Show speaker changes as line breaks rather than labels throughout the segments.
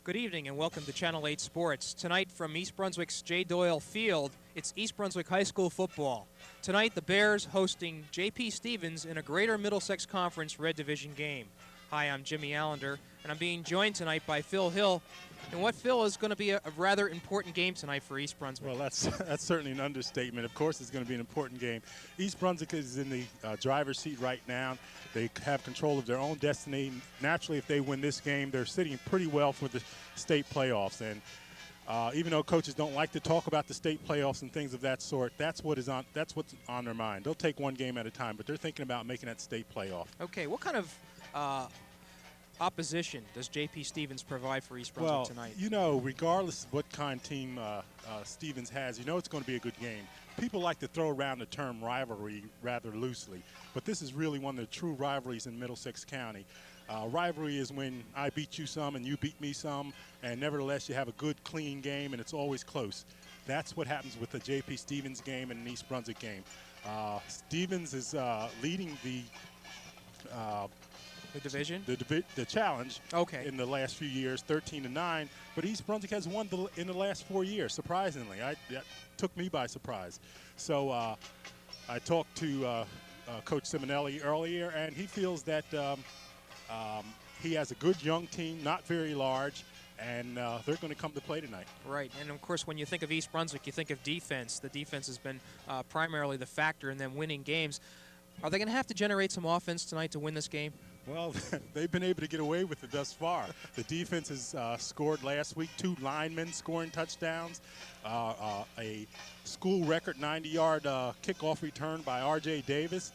Good evening and welcome to Channel 8 Sports. Tonight from East Brunswick's J. Doyle Field, it's East Brunswick High School football. Tonight the Bears hosting J.P. Stevens in a Greater Middlesex Conference Red Division game. Hi, I'm Jimmy Allinder, and I'm being joined tonight by Phil Hill in what, Phil, is going to be a rather important game tonight for East Brunswick.
Well, that's certainly an understatement. Of course it's going to be an important game. East Brunswick is in the driver's seat right now. They have control of their own destiny. Naturally, if they win this game, they're sitting pretty well for the state playoffs. And even though coaches don't like to talk about the state playoffs and things of that sort, that's what's on their mind. They'll take one game at a time, but they're thinking about making that state playoff.
Okay, what kind of opposition does J.P. Stevens provide for East Brunswick tonight?
You know, regardless of what kind of team Stevens has, you know it's going to be a good game. People like to throw around the term rivalry rather loosely, but this is really one of the true rivalries in Middlesex County. Rivalry is when I beat you some and you beat me some, and nevertheless you have a good, clean game, and it's always close. That's what happens with the J.P. Stevens game and an East Brunswick game. Stevens is leading the
division?
The challenge
in
the last few years, 13-9. But East Brunswick has won in the last 4 years, surprisingly. That took me by surprise. So I talked to Coach Simonelli earlier, and he feels that he has a good young team, not very large, and they're going to come to play tonight.
Right, and of course when you think of East Brunswick, you think of defense. The defense has been primarily the factor in them winning games. Are they going to have to generate some offense tonight to win this game?
Well, they've been able to get away with it thus far. The defense has scored last week, 2 linemen scoring touchdowns, a school record 90-yard kickoff return by R.J. Davis,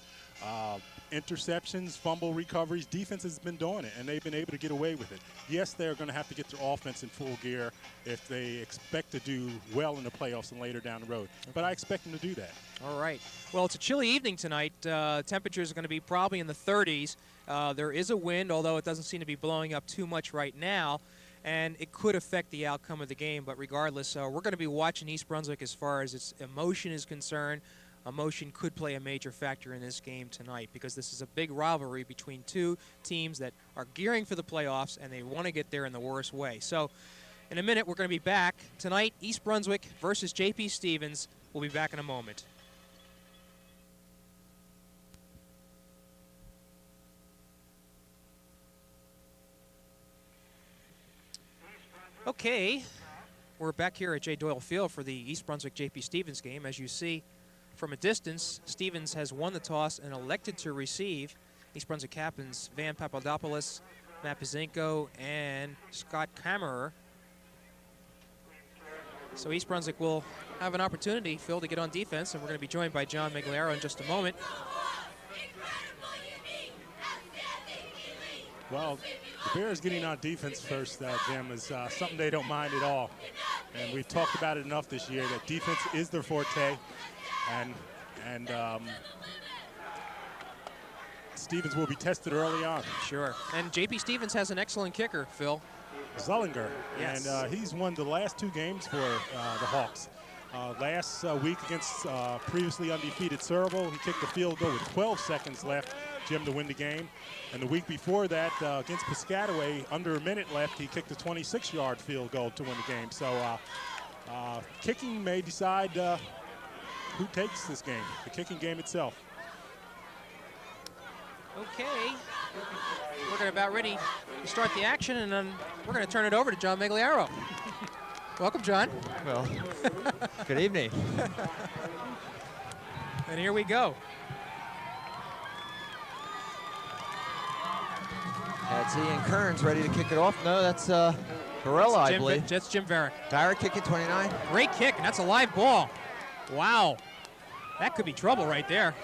interceptions, fumble recoveries. Defense has been doing it, and they've been able to get away with it. Yes, they're going to have to get their offense in full gear if they expect to do well in the playoffs and later down the road. But I expect them to do that.
All right. Well, it's a chilly evening tonight. Temperatures are going to be probably in the 30s. There is a wind, although it doesn't seem to be blowing up too much right now, and it could affect the outcome of the game. But regardless, we're going to be watching East Brunswick as far as its emotion is concerned. Emotion could play a major factor in this game tonight because this is a big rivalry between two teams that are gearing for the playoffs, and they want to get there in the worst way. So in a minute, we're going to be back. Tonight, East Brunswick versus J.P. Stevens. We'll be back in a moment. Okay, we're back here at J. Doyle Field for the East Brunswick J.P. Stevens game. As you see from a distance, Stevens has won the toss and elected to receive. East Brunswick captains Van Papadopoulos, Matt Pazinko, and Scott Kammerer. So East Brunswick will have an opportunity, Phil, to get on defense, and we're going to be joined by John Meggiolaro in just a moment.
Well, the Bears getting on defense first, Jim, is something they don't mind at all. And we've talked about it enough this year that defense is their forte. And Stevens will be tested early on.
Sure. And J.P. Stevens has an excellent kicker, Phil.
Zullinger.
Yes.
And he's won the last 2 games for the Hawks. Last week against previously undefeated Cerebral, he kicked a field goal with 12 seconds left, Jim, to win the game. And the week before that, against Piscataway, under a minute left, he kicked a 26-yard field goal to win the game. So kicking may decide who takes this game, the kicking game itself.
Okay, we're about ready to start the action, and then we're going to turn it over to John Meggiolaro. Welcome, John.
Well, good evening.
And here we go.
That's Ian Kearns ready to kick it off. No, that's Varela, I believe.
That's Jim Varick.
Varick kicking 29.
Great kick, and that's a live ball. Wow. That could be trouble right there.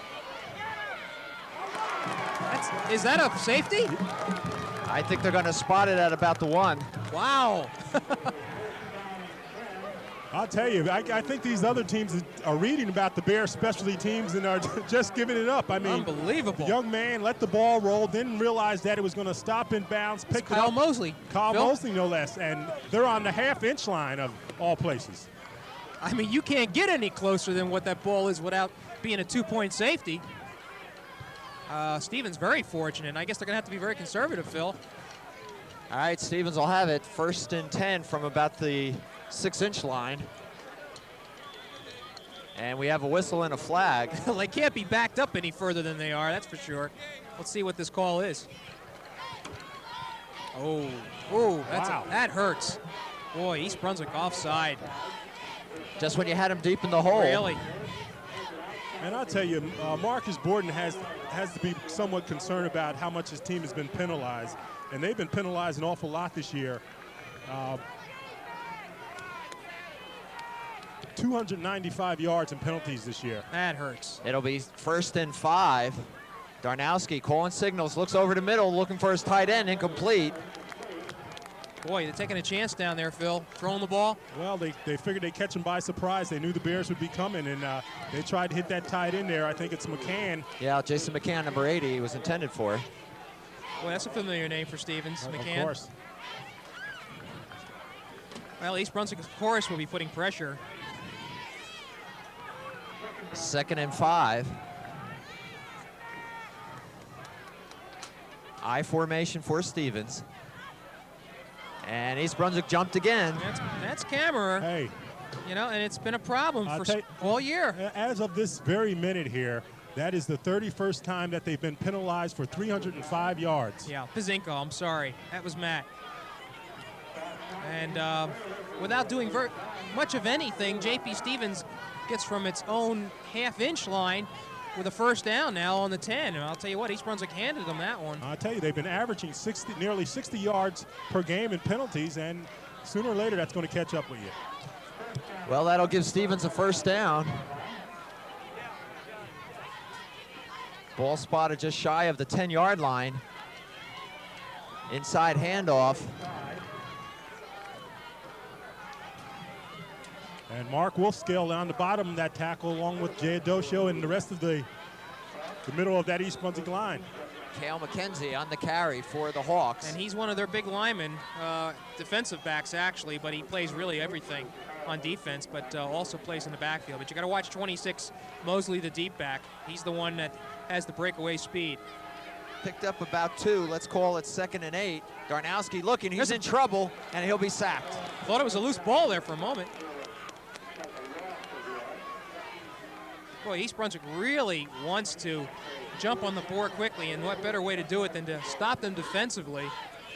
Is that a safety?
I think they're going to spot it at about the 1.
Wow.
I'll tell you, I think these other teams are reading about the Bears specialty teams and are just giving it up. I mean,
unbelievable.
The young man let the ball roll, didn't realize that it was going to stop in bounds, pick it up.
Kyle Mosley.
Kyle Mosley, no less. And they're on the half-inch line of all places.
I mean, you can't get any closer than what that ball is without being a 2-point safety. Stevens very fortunate. I guess they're going to have to be very conservative, Phil.
All right, Stevens will have it. 1st and 10 from about the 6-inch line. And we have a whistle and a flag.
Well, they can't be backed up any further than they are, that's for sure. Let's see what this call is. Oh,
Wow.
that hurts. Boy, East Brunswick offside.
Just when you had him deep in the hole.
Really?
And I'll tell you, Marcus Borden has to be somewhat concerned about how much his team has been penalized. And they've been penalized an awful lot this year. 295 yards in penalties this year.
That hurts.
It'll be 1st and 5. Darnowski calling signals, looks over the middle, looking for his tight end, incomplete.
Boy, they're taking a chance down there, Phil. Throwing the ball.
Well, they figured they'd catch him by surprise. They knew the Bears would be coming, and they tried to hit that tight end there. I think it's McCann.
Yeah, Jason McCann, number 80, he was intended for.
Boy, that's a familiar name for Stevens, McCann.
Of course.
Well, East Brunswick, of course, will be putting pressure.
2nd and 5. I formation for Stevens. And East Brunswick jumped again.
That's Kammerer.
Hey.
You know, and it's been a problem
I'll
for
tell you,
all year.
As of this very minute here, that is the 31st time that they've been penalized for 305 yards.
Yeah, Pazinko, I'm sorry. That was Matt. And without doing very much of anything, JP Stevens gets from its own half-inch line with a 1st down now on the 10. And I'll tell you what, East Brunswick handed them that one.
I'll tell you, they've been averaging nearly 60 yards per game in penalties, and sooner or later that's going to catch up with you.
Well, that'll give Stevens a 1st down. Ball spotted just shy of the 10-yard line. Inside handoff.
And Mark Wolfscale down the bottom of that tackle along with Jay Adosho and the rest of the middle of that East Brunswick line.
Cale McKenzie on the carry for the Hawks.
And he's one of their big linemen, defensive backs actually, but he plays really everything on defense, but also plays in the backfield. But you got to watch 26, Mosley, the deep back. He's the one that has the breakaway speed.
Picked up about 2. Let's call it 2nd and 8. Darnowski looking, he's in trouble, and he'll be sacked.
Thought it was a loose ball there for a moment. Boy, East Brunswick really wants to jump on the board quickly, and what better way to do it than to stop them defensively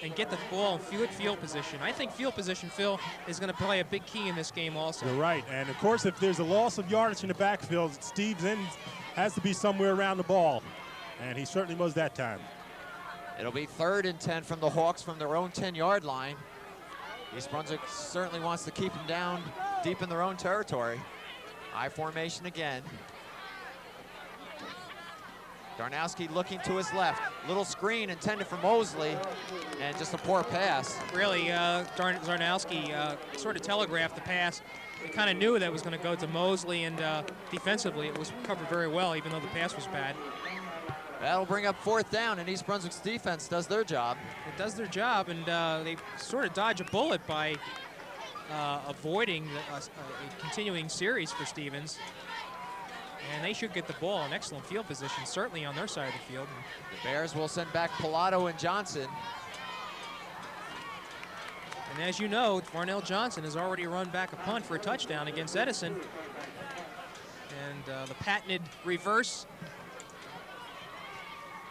and get the ball in field position. I think field position, Phil, is going to play a big key in this game also.
You're right, and of course if there's a loss of yardage in the backfield, Steve Zinn has to be somewhere around the ball, and he certainly was that time.
It'll be 3rd and 10 from the Hawks from their own 10-yard line. East Brunswick certainly wants to keep them down deep in their own territory. I formation again. Darnowski looking to his left. Little screen intended for Mosley, and just a poor pass.
Really, Darnowski sort of telegraphed the pass. They kind of knew that was going to go to Mosley, and defensively it was covered very well, even though the pass was bad.
That'll bring up 4th down, and East Brunswick's defense does their job.
It does their job, and they sort of dodge a bullet by avoiding a continuing series for Stevens. And they should get the ball in excellent field position, certainly on their side of the field.
The Bears will send back Pilato and Johnson.
And as you know, Varnell Johnson has already run back a punt for a touchdown against Edison. And the patented reverse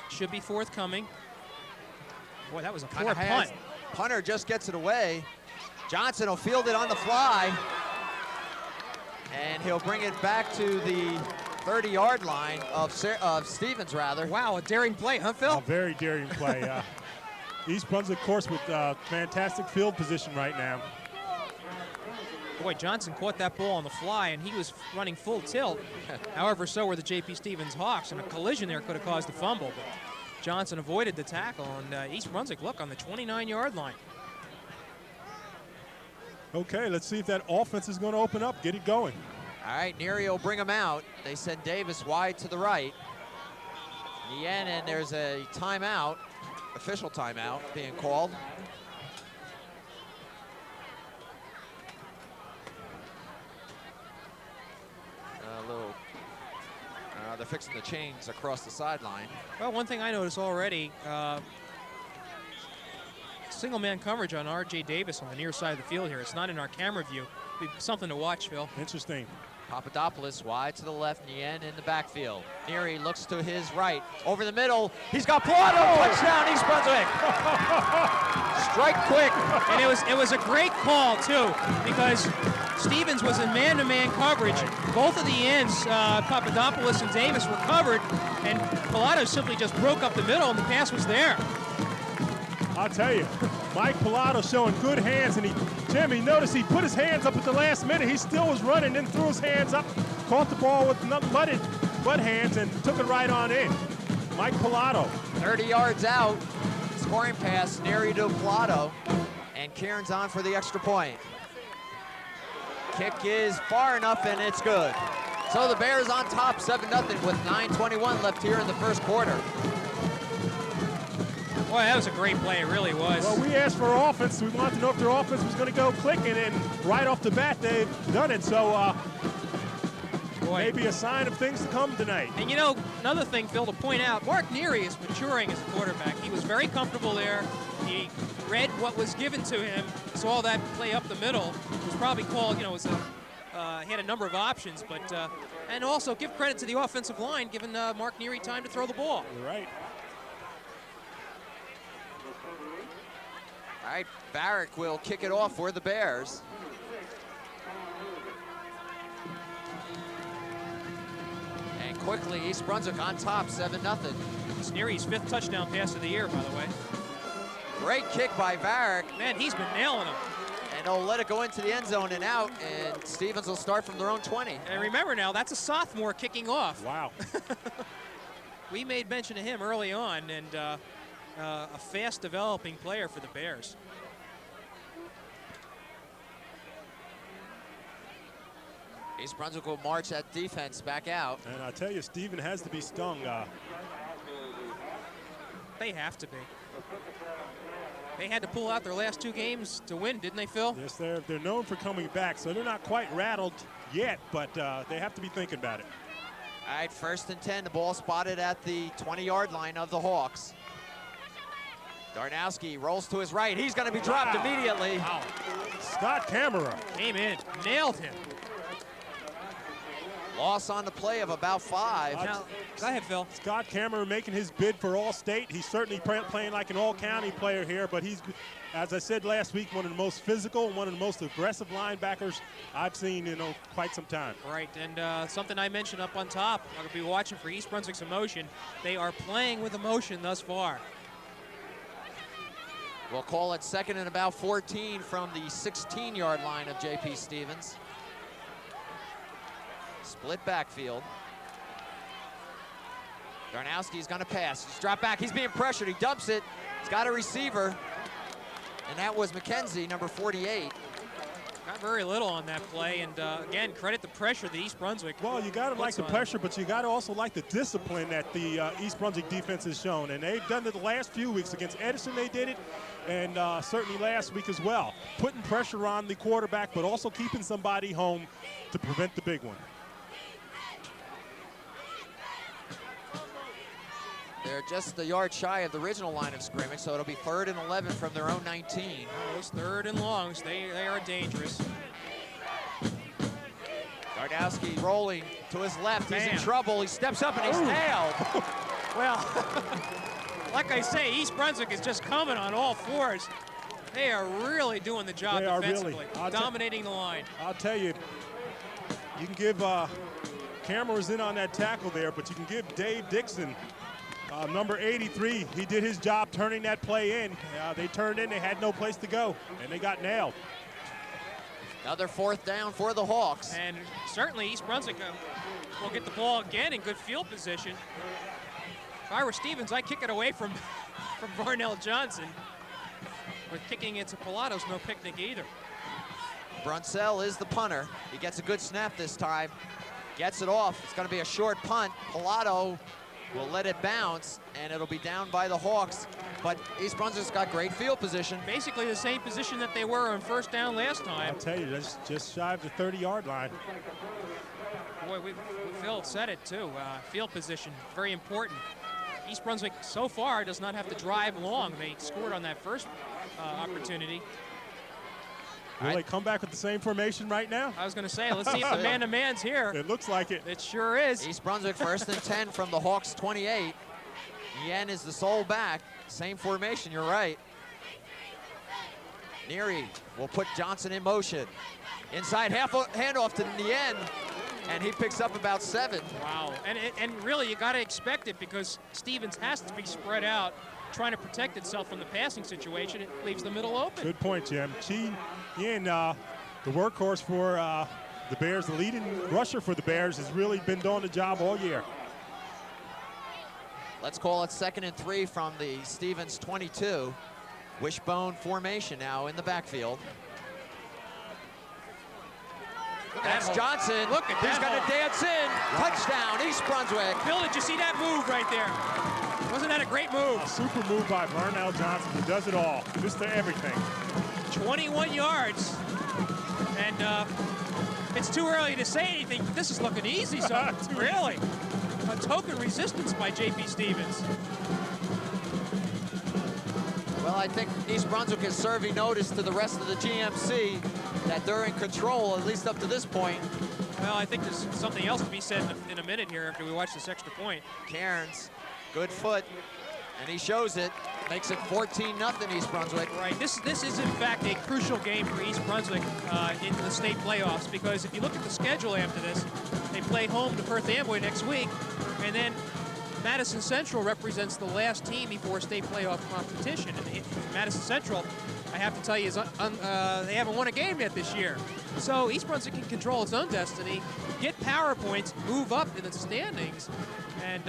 should be forthcoming. Boy, that was a poor punt.
Punter just gets it away. Johnson will field it on the fly. And he'll bring it back to the 30-yard line of Stevens, rather.
Wow, a daring play, huh, Phil?
A very daring play. East Brunswick, of course, with fantastic field position right now.
Boy, Johnson caught that ball on the fly, and he was running full tilt. However, so were the J.P. Stevens Hawks, and a collision there could have caused a fumble. But Johnson avoided the tackle, and East Brunswick, look, on the 29-yard line.
Okay, let's see if that offense is going to open up, get it going.
All right, Neary will bring him out. They send Davis wide to the right. In the end, and there's a timeout, official timeout being called. They're fixing the chains across the sideline.
Well, one thing I noticed already, single man coverage on R.J. Davis on the near side of the field here. It's not in our camera view. Be something to watch, Phil.
Interesting.
Papadopoulos wide to the left, Nien in the backfield. Neary looks to his right, over the middle. He's got Pilato, touchdown, East Brunswick. Strike quick.
And it was a great call too, because Stevens was in man-to-man coverage. Both of the ends, Papadopoulos and Davis, were covered, and Pilato simply just broke up the middle, and the pass was there.
I'll tell you, Mike Pilato showing good hands, and Jimmy, notice he put his hands up at the last minute. He still was running, then threw his hands up, caught the ball with butt hands, and took it right on in. Mike Pilato.
30 yards out, scoring pass, Neary to Pilato, and Kieran's on for the extra point. Kick is far enough, and it's good. So the Bears on top, 7-0, with 9:21 left here in the first quarter.
Boy, that was a great play. It really was.
Well, we asked for offense. We wanted to know if their offense was going to go clicking, and right off the bat, they've done it. So maybe a sign of things to come tonight.
And you know, another thing, Phil, to point out, Mark Neary is maturing as a quarterback. He was very comfortable there. He read what was given to him, saw that play up the middle. It was probably called, you know, he had a number of options, but and also give credit to the offensive line, giving Mark Neary time to throw the ball.
You're right.
All right, Barrick will kick it off for the Bears. And quickly, East Brunswick on top, 7-0.
It's Neary's 5th touchdown pass of the year, by the way.
Great kick by Barrick.
Man, he's been nailing them.
And they'll let it go into the end zone and out, and Stevens will start from their own 20.
And remember now, that's a sophomore kicking off.
Wow.
We made mention of him early on, and a fast developing player for the Bears.
East Brunswick will march that defense back out.
And I tell you, Steven has to be stung.
They have to be. They had to pull out their last 2 games to win, didn't they, Phil?
Yes, they're known for coming back, so they're not quite rattled yet, but they have to be thinking about it.
All right, 1st and 10, the ball spotted at the 20-yard line of the Hawks. Darnowski rolls to his right. He's going to be dropped immediately.
Wow.
Scott Camera
Came in, nailed him.
Loss on the play of about 5.
Now, go ahead, Phil.
Scott Camera making his bid for All-State. He's certainly playing like an All-County player here, but he's, as I said last week, one of the most physical, one of the most aggressive linebackers I've seen in quite some time.
Right, and something I mentioned up on top, I'm going to be watching for East Brunswick's emotion. They are playing with emotion thus far.
We'll call it 2nd and about 14 from the 16-yard line of J.P. Stevens. Split backfield. Darnowski's going to pass. He's dropped back. He's being pressured. He dumps it. He's got a receiver. And that was McKenzie, number 48.
Got very little on that play, and again, credit the pressure that East Brunswick.
Well, you got to like the
on
pressure, but you got to also like the discipline that the East Brunswick defense has shown. And they've done it the last few weeks. Against Edison, they did it, and certainly last week as well. Putting pressure on the quarterback, but also keeping somebody home to prevent the big one.
They're just a yard shy of the original line of scrimmage, so it'll be 3rd and 11 from their own 19.
Those 3rd and longs, they are dangerous.
Darnowski rolling to his left. He's in
Bam.
trouble. He steps up and he's nailed.
Well, like I say, East Brunswick is just coming on all 4s. They are really doing the job
They are
defensively,
really.
dominating the line.
I'll tell you, you can give cameras in on that tackle there, but you can give Dave Dixon, number 83, he did his job turning that play in. They turned in, they had no place to go, and they got nailed.
Another 4th down for the Hawks.
And certainly East Brunswick will get the ball again in good field position. If I were Stevens, I'd kick it away from Varnell Johnson. But kicking it to Pilato's no picnic either.
Brunsell is the punter. He gets a good snap this time. Gets it off. It's going to be a short punt. Pilato will let it bounce, and it'll be down by the Hawks. But East Brunswick's got great field position.
Basically the same position that they were on 1st down last time.
I'll tell you, that's just shy of the 30-yard line.
Boy, Phil said it too. Field position, very important. East Brunswick so far does not have to drive long. They scored on that first opportunity.
Will they come back with the same formation right now?
I was going to say, let's see if the man-to-man's here.
It looks like it.
It sure is.
East Brunswick 1st and 10 from the Hawks 28. Yen is the sole back. Same formation, you're right. Neary will put Johnson in motion. Inside handoff to Yen, and he picks up about 7.
Wow, and really you got to expect it because Stevens has to be spread out, trying to protect itself from the passing situation. It leaves the middle open.
Good point, Jim. Chi Yin, the workhorse for the Bears, the leading rusher for the Bears, has really been doing the job all year.
Let's call it 2nd and 3 from the Stevens 22. Wishbone formation now in the backfield. That's Johnson.
Look at
He's
that
going to
hole.
dance in. Touchdown, East Brunswick.
Bill, did you see that move right there? Wasn't that a great move?
A super move by Vernell Johnson. He does it all, just to everything.
21 yards. And it's too early to say anything, but this is looking easy. So really, a token resistance by J.P. Stevens.
Well, I think East Brunswick is serving notice to the rest of the GMC that they're in control, at least up to this point.
Well, I think there's something else to be said in a minute here after we watch this extra point.
Cairns, good foot, and he shows it. Makes it 14-0 East Brunswick.
Right, this is in fact a crucial game for East Brunswick into the state playoffs, because if you look at the schedule after this, they play home to Perth Amboy next week, and then Madison Central represents the last team before state playoff competition. And Madison Central, I have to tell you, is they haven't won a game yet this year. So East Brunswick can control its own destiny, get power points, move up in the standings, and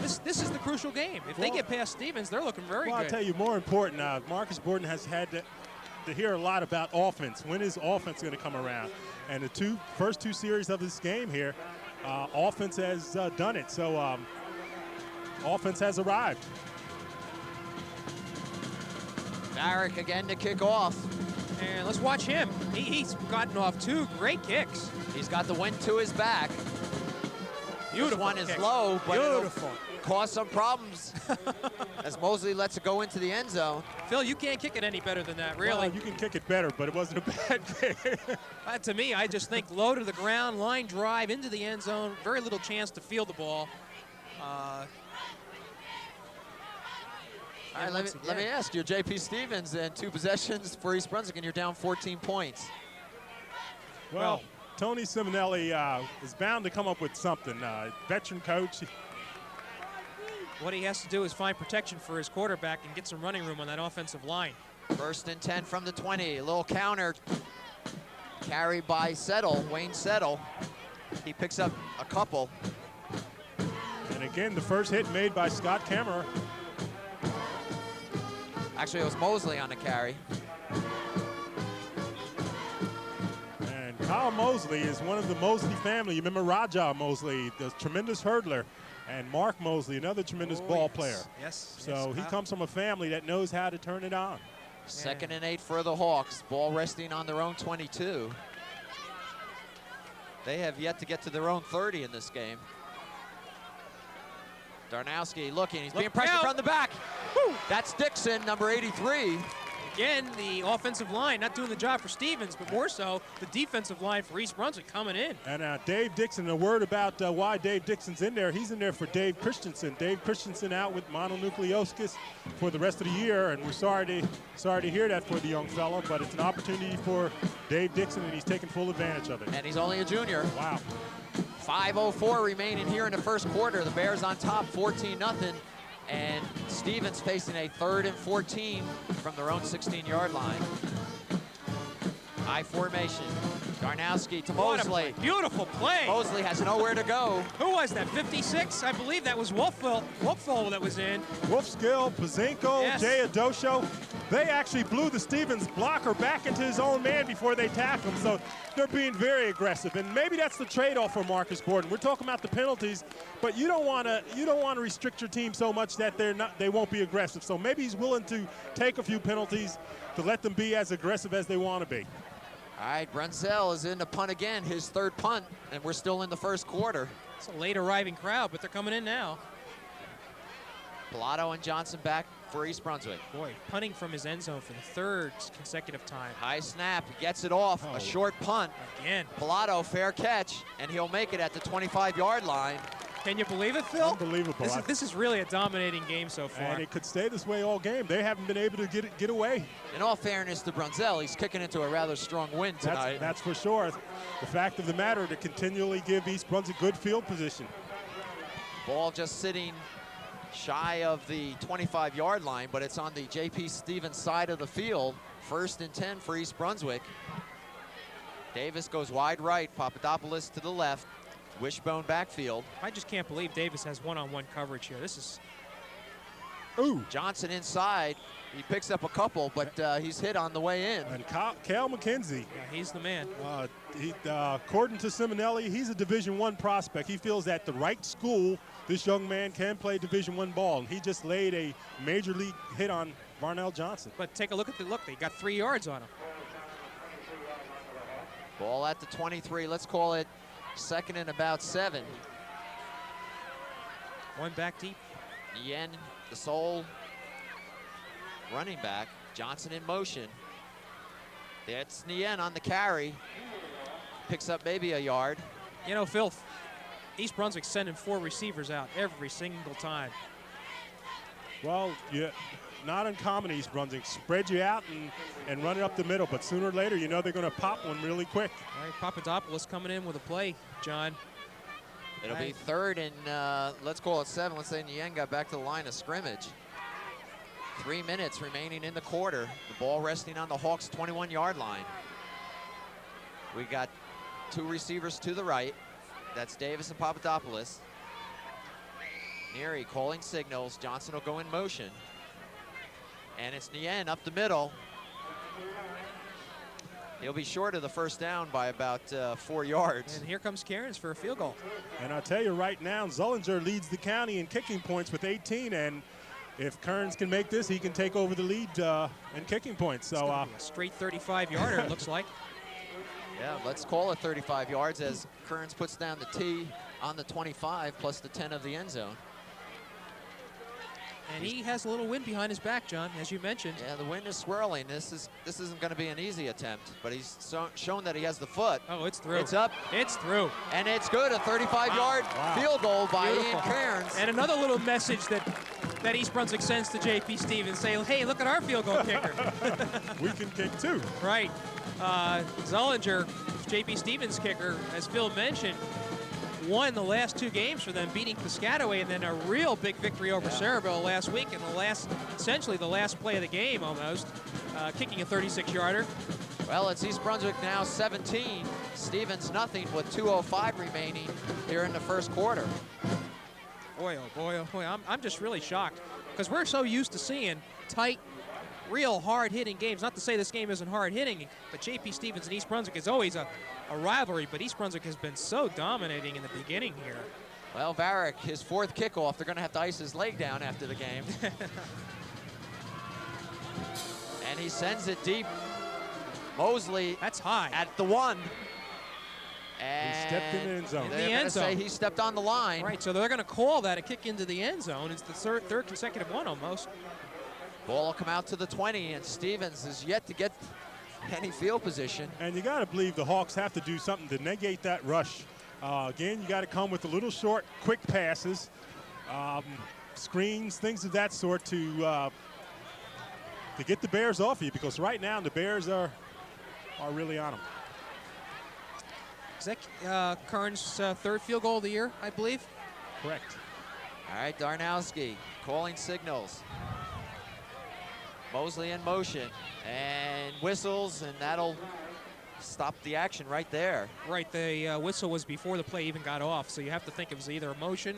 this is the crucial game. If they get past Stevens, they're looking very good.
I'll tell you, more important, Marcus Borden has had to hear a lot about offense. When is offense going to come around? And the first two series of this game here, offense has done it. So offense has arrived.
Barrick again to kick off.
And let's watch him. He's gotten off 2 great kicks.
He's got the wind to his back.
Beautiful
This one is
kick.
low, but
Beautiful.
it'll cause some problems as Mosley lets it go into the end zone.
Phil, you can't kick it any better than that, really.
Well, you can kick it better, but it wasn't a bad kick.
To me, I just think low to the ground, line drive into the end zone, very little chance to field the ball.
All right, let me ask you, J.P. Stevens and 2 possessions for East Brunswick, and you're down 14 points.
Well, Tony Simonelli is bound to come up with something. Veteran coach.
What he has to do is find protection for his quarterback and get some running room on that offensive line.
1st and 10 from the 20. A little counter carry by Wayne Settle. He picks up a couple.
And again, the first hit made by Scott Kemmerer.
Actually, it was Mosley on the carry.
And Kyle Mosley is one of the Mosley family. You remember Rajah Mosley, the tremendous hurdler, and Mark Mosley, another tremendous ball player.
Yes.
So he comes from a family that knows how to turn it on.
2nd and 8 for the Hawks. Ball resting on their own 22. They have yet to get to their own 30 in this game. Darnowski looking, he's being pressured from the back. Woo! That's Dixon, number 83.
Again, the offensive line not doing the job for Stevens, but more so the defensive line for East Brunswick coming in.
And Dave Dixon, a word about why Dave Dixon's in there. He's in there for Dave Christensen. Dave Christensen out with mononucleosis for the rest of the year, and we're sorry to hear that for the young fellow, but it's an opportunity for Dave Dixon, and he's taking full advantage of it.
And he's only a junior.
Wow.
5:04 remaining here in the first quarter. The Bears on top, 14-0. And Stevens facing a 3rd and 14 from their own 16-yard line. High formation. Darnowski to Mosley.
Beautiful play.
Mosley has nowhere to go.
Who was that, 56? I believe that was Wolfville that was in.
Wolfskill, Pazinko,
Yes.
Jay Adosho, they actually blew the Stevens blocker back into his own man before they tackled him. So they're being very aggressive, and maybe that's the trade-off for Marcus Borden. We're talking about the penalties, but you don't want to restrict your team so much that they won't be aggressive. So maybe he's willing to take a few penalties to let them be as aggressive as they want to be.
All right, Brunzell is in to punt again, his 3rd punt, and we're still in the first quarter.
It's a late arriving crowd, but they're coming in now.
Pilato and Johnson back for East Brunswick.
Boy, punting from his end zone for the third consecutive time.
High snap, gets it off, a short punt.
Again.
Pilato, fair catch, and he'll make it at the 25-yard line.
Can you believe it, Phil?
Unbelievable.
This is really a dominating game so far.
And it could stay this way all game. They haven't been able to get away.
In all fairness to Brunzell, he's kicking into a rather strong win tonight.
That's for sure. The fact of the matter, to continually give East Brunswick good field position.
Ball just sitting shy of the 25-yard line, but it's on the J.P. Stevens side of the field. 1st and 10 for East Brunswick. Davis goes wide right, Papadopoulos to the left. Wishbone backfield.
I just can't believe Davis has one-on-one coverage here. This is...
Ooh.
Johnson inside. He picks up a couple, but he's hit on the way in.
And Cal McKenzie.
Yeah, he's the man.
According to Simonelli, he's a Division I prospect. He feels at the right school, this young man can play Division I ball. And he just laid a major league hit on Varnell Johnson.
But take a look at the look. They got 3 yards on him.
Ball at the 23. Let's call it 2nd and about 7.
One back deep.
Yen, the sole running back. Johnson in motion. That's Nien on the carry. Picks up maybe a yard.
You know, Phil, East Brunswick sending 4 receivers out every single time.
Well, yeah, not uncommon, East Brunswick. Spread you out and run it up the middle, but sooner or later, you know they're going to pop one really quick.
All right, Papadopoulos coming in with a play, John.
It'll be 3rd and let's call it 7. Let's say Nien got back to the line of scrimmage. 3 minutes remaining in the quarter. The ball resting on the Hawks' 21-yard line. We got 2 receivers to the right. That's Davis and Papadopoulos. Neary calling signals. Johnson will go in motion. And it's Nien up the middle. He'll be short of the 1st down by about 4 yards.
And here comes Cairns for a field goal.
And I'll tell you right now, Zullinger leads the county in kicking points with 18, and if Kearns can make this, he can take over the lead in kicking points. So
a straight 35-yarder, it looks like.
Yeah, let's call it 35 yards as Kearns puts down the tee on the 25 plus the 10 of the end zone.
And he has a little wind behind his back, John, as you mentioned.
Yeah, the wind is swirling. This isn't going to be an easy attempt, but he's shown that he has the foot.
Oh, it's through.
It's up.
It's through.
And it's good. A 35-yard field goal by
Beautiful.
Ian Cairns.
And another little message that East Brunswick sends to J.P. Stevens, saying, hey, look at our field goal kicker.
we can kick too.
Right. Zullinger, J.P. Stevens' kicker, as Phil mentioned, won the last 2 games for them, beating Piscataway, and then a real big victory over Saraville last week, and essentially the last play of the game almost, kicking a 36-yarder.
Well, it's East Brunswick now 17, Stevens nothing with 2:05 remaining here in the 1st quarter.
Boy, oh boy, oh boy, I'm just really shocked, because we're so used to seeing tight, real hard-hitting games. Not to say this game isn't hard-hitting, but J.P. Stevens and East Brunswick is always a rivalry, but East Brunswick has been so dominating in the beginning here.
Well, Varick, his 4th kickoff, they're going to have to ice his leg down after the game. And he sends it deep. Mosley.
That's high.
At the 1. And
he stepped in the end zone.
They're going to say he stepped on the line.
Right, so they're going to call that a kick into the end zone. It's the third consecutive one almost.
Ball will come out to the 20, and Stevens is yet to get any field position.
And you got to believe the Hawks have to do something to negate that rush. Again, you got to come with a little short, quick passes, screens, things of that sort to get the Bears off you, because right now the Bears are really on them.
Is that Kearns' 3rd field goal of the year, I believe?
Correct.
All right, Darnowski calling signals. Mosley in motion and whistles, and that'll stop the action right there.
Right, the whistle was before the play even got off, so you have to think it was either a motion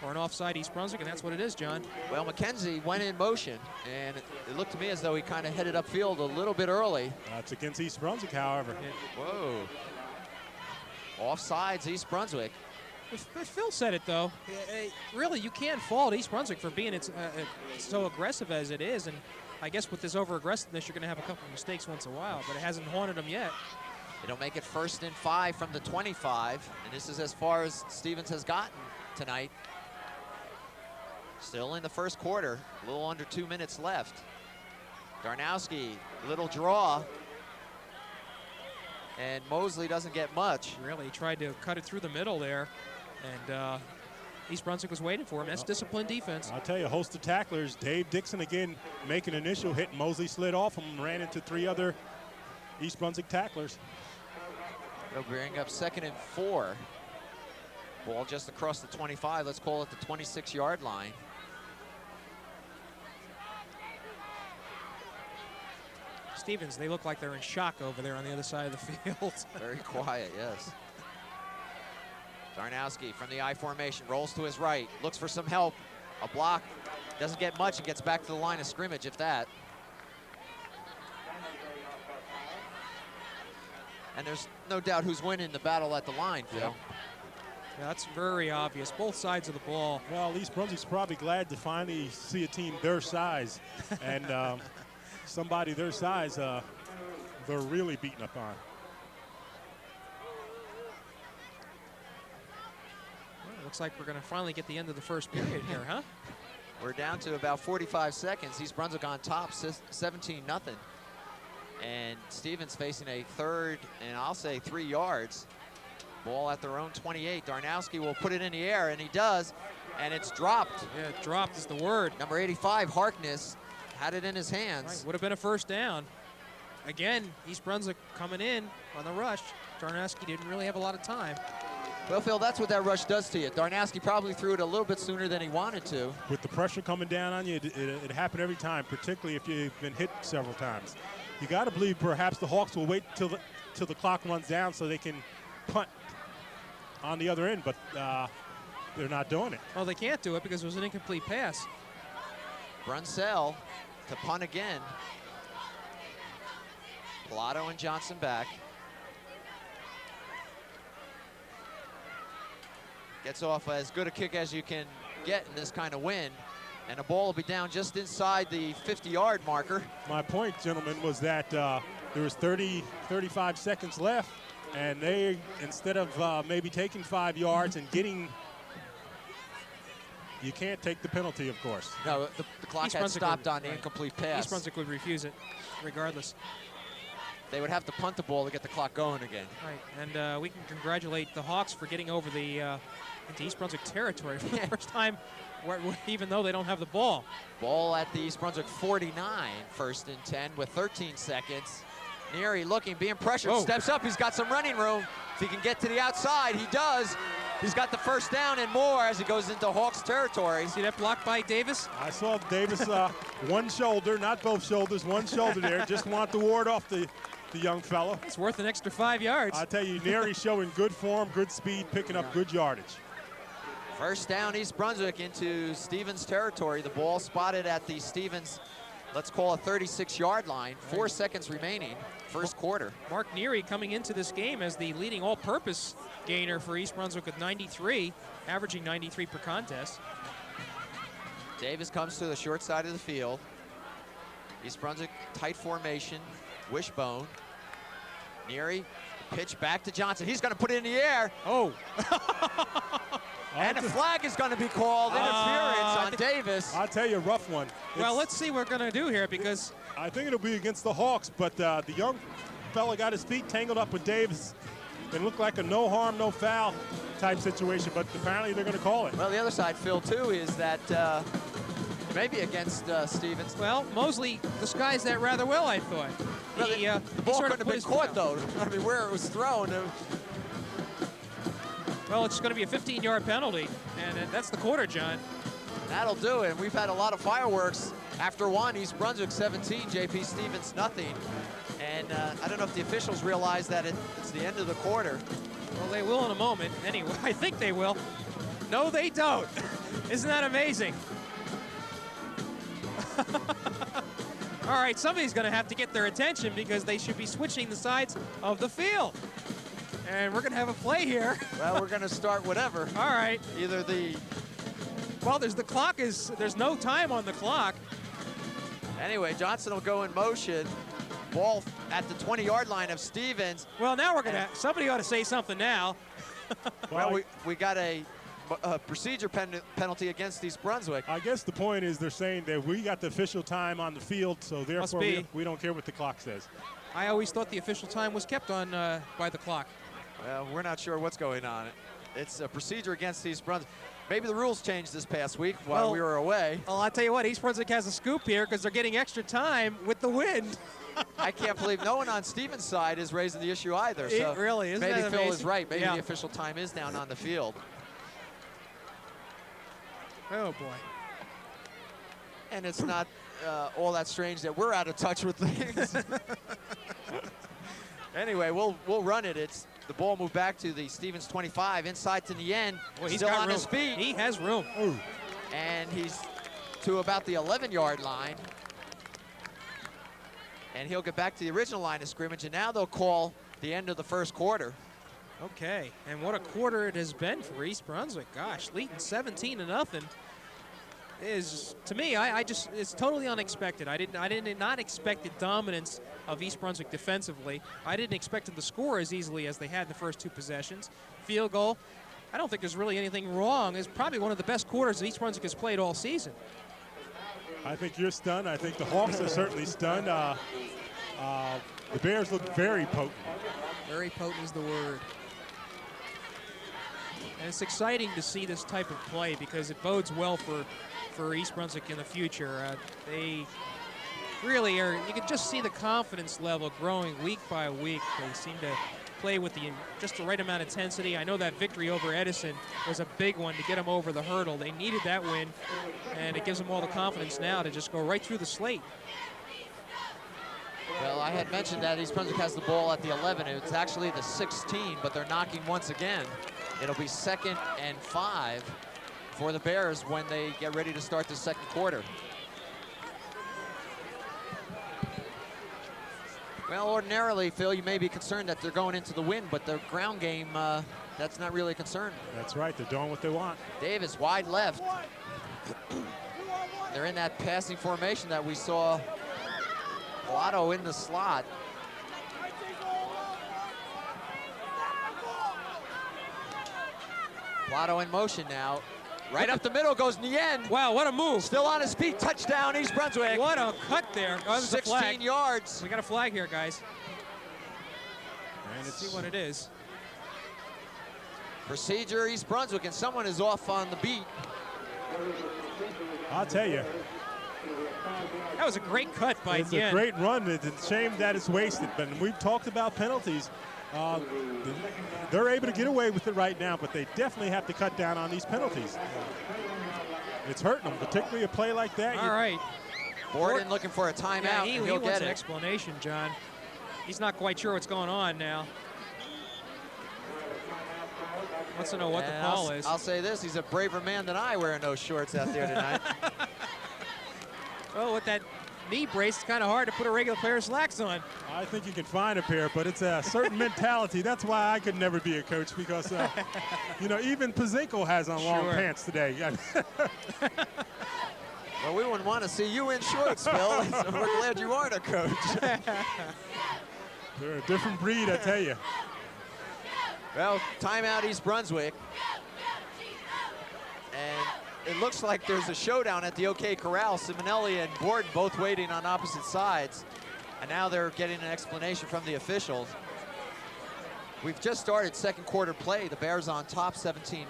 or an offside East Brunswick, and that's what it is, John.
Well, McKenzie went in motion, and it looked to me as though he kind of headed upfield a little bit early.
It's against East Brunswick, however.
Whoa. Offsides, East Brunswick.
But Phil said it, though. Really, you can't fault East Brunswick for being so aggressive as it is, and I guess with this over-aggressiveness, you're going to have a couple of mistakes once in a while, but it hasn't haunted them yet.
It'll make it 1st and 5 from the 25, and this is as far as Stevens has gotten tonight. Still in the first quarter, a little under 2 minutes left. Darnowski, little draw. And Mosley doesn't get much.
Really tried to cut it through the middle there. And East Brunswick was waiting for him. That's disciplined defense.
I'll tell you, a host of tacklers. Dave Dixon again making an initial hit. Mosley slid off him and ran into 3 other East Brunswick tacklers.
They'll bring up 2nd and 4. Ball just across the 25. Let's call it the 26-yard line.
Stevens, they look like they're in shock over there on the other side of the field.
Very quiet, yes. Darnowski from the I formation, rolls to his right, looks for some help. A block, doesn't get much, and gets back to the line of scrimmage, if that. And there's no doubt who's winning the battle at the line, Phil.
Yeah.
Yeah, that's very obvious, both sides of the ball.
Well, East Brunswick's probably glad to finally see a team their size. And somebody their size, they're really beating up on.
Well, looks like we're going to finally get the end of the first period here, huh?
We're down to about 45 seconds. East Brunswick on top, 17-0. And Stevens facing a 3rd, and I'll say 3 yards. Ball at their own 28. Darnowski will put it in the air, and he does, and it's dropped.
Yeah, dropped is the word.
Number 85, Harkness, had it in his hands.
Right, would have been a first down. Again, East Brunswick coming in on the rush. Darnowski didn't really have a lot of time.
Well, Phil, that's what that rush does to you. Darnowski probably threw it a little bit sooner than he wanted to.
With the pressure coming down on you, it happened every time, particularly if you've been hit several times. You got to believe perhaps the Hawks will wait till the clock runs down so they can punt on the other end, but they're not doing it.
Well, they can't do it because it was an incomplete pass.
Brunsell to punt again. Pilato and Johnson back. Gets off as good a kick as you can get in this kind of wind. And the ball will be down just inside the 50-yard marker.
My point, gentlemen, was that there was 35 seconds left, and they, instead of maybe taking 5 yards and getting, you can't take the penalty, of course.
No, the clock had stopped on the incomplete pass.
East Brunswick would refuse it, regardless.
They would have to punt the ball to get the clock going again.
Right, and we can congratulate the Hawks for getting over the into East Brunswick territory for the first time, even though they don't have the ball.
Ball at the East Brunswick 49, 1st and 10 with 13 seconds. Neary looking, being pressured, steps up, he's got some running room. If he can get to the outside, he does. He's got the first down and more as he goes into Hawks territory.
See that block by Davis?
I saw Davis, one shoulder, not both shoulders, one shoulder there. Just want to ward off the young fella.
It's worth an extra 5 yards.
I tell you, Neary showing good form, good speed, picking up good yardage.
First down, East Brunswick into Stevens territory. The ball spotted at the Stevens, let's call it 36-yard line. 4 seconds remaining, first quarter.
Mark Neary coming into this game as the leading all-purpose gainer for East Brunswick with 93, averaging 93 per contest.
Davis comes to the short side of the field. East Brunswick, tight formation, wishbone. Neary, pitch back to Johnson. He's going to put it in the air.
Oh.
And a flag is going to be called, interference on Davis.
I'll tell you, a rough one.
Well, let's see what we're going to do here because
I think it'll be against the Hawks, but the young fella got his feet tangled up with Davis. It looked like a no harm, no foul type situation, but apparently they're going to call it.
Well, the other side, Phil, too, is that maybe against Stevens.
Well, Mosley disguised that rather well, I thought.
Well, the ball couldn't have been caught, though. I mean, where it was thrown.
Well, it's going to be a 15-yard penalty, and that's the quarter, John.
That'll do it. We've had a lot of fireworks after one. East Brunswick 17, JP Stevens nothing. And I don't know if the officials realize that it's the end of the quarter.
Well, they will in a moment. Anyway, I think they will. No, they don't. Isn't that amazing? All right, somebody's going to have to get their attention because they should be switching the sides of the field. And we're going to have a play here.
Well, we're going to start whatever.
All right.
Either the...
Well, there's no time on the clock.
Anyway, Johnson will go in motion. Ball at the 20-yard line of Stevens.
Well, now we're going to... Somebody ought to say something now.
Well, we got a procedure penalty against East Brunswick.
I guess the point is they're saying that we got the official time on the field, so therefore we don't care what the clock says.
I always thought the official time was kept on by the clock.
Well, we're not sure what's going on. It's a procedure against East Brunswick. Maybe the rules changed this past week while we were away.
Well, I'll tell you what, East Brunswick has a scoop here because they're getting extra time with the wind.
I can't believe no one on Stevens' side is raising the issue either. So
it really is.
Maybe
that
Phil
amazing?
is right. Maybe the official time is down on the field.
Oh, boy.
And it's not all that strange that we're out of touch with things. Anyway, we'll run it. It's the ball moved back to the Stevens 25, inside to the end.
Well, he's
still
got
on
room.
his feet.
He has room.
Ooh.
And he's to about the 11-yard line. And he'll get back to the original line of scrimmage, and now they'll call the end of the first quarter.
Okay, and what a quarter it has been for East Brunswick. Gosh, leading 17-0 is, to me, it's totally unexpected. I did not expect the dominance of East Brunswick defensively. I didn't expect them to score as easily as they had in the first two possessions. Field goal, I don't think there's really anything wrong. It's probably one of the best quarters that East Brunswick has played all season.
I think you're stunned. I think the Hawks are certainly stunned. The Bears look very potent.
Very potent is the word. And it's exciting to see this type of play because it bodes well for East Brunswick in the future. They really are, you can just see the confidence level growing week by week. They seem to play with just the right amount of intensity. I know that victory over Edison was a big one to get them over the hurdle. They needed that win, and it gives them all the confidence now to just go right through the slate.
Well, I had mentioned that East Brunswick has the ball at the 11. It's actually the 16, but they're knocking once again. It'll be 2nd and 5 for the Bears when they get ready to start the second quarter. Well, ordinarily, Phil, you may be concerned that they're going into the wind, but their ground game, that's not really a concern.
That's right. They're doing what they want.
Davis, wide left. They're in that passing formation that we saw. Otto in the slot. Otto in motion now. Right up the middle goes Nien.
Wow, what a move.
Still on his feet. Touchdown, East Brunswick.
What a cut there. Oh,
16 yards.
We got a flag here, guys. And let's see what it is.
Procedure, East Brunswick, and someone is off on the beat.
I'll tell you.
That was a great cut by
It's
Nien.
a great run. It's a shame that it's wasted. But we've talked about penalties. They're able to get away with it right now, but they definitely have to cut down on these penalties. It's hurting them, particularly a play like that.
All right.
Borden looking for a timeout.
Yeah, he
he'll
wants
get
an
it.
explanation, John. He's not quite sure what's going on now. Wants to know what the call is.
I'll say this, he's a braver man than I wearing those shorts out there tonight.
Well, with that knee brace, it's kind of hard to put a regular player's slacks on.
I think you can find a pair, but it's a certain mentality. That's why I could never be a coach because, you know, even Pazinko has on long pants today.
Well, we wouldn't want to see you in shorts, Phil. So we're glad you aren't a coach.
They're a different breed, I tell you.
Well, timeout East Brunswick. And it looks like there's a showdown at the OK Corral. Simonelli and Borden both waiting on opposite sides. And now they're getting an explanation from the officials. We've just started second quarter play. The Bears on top 17-0.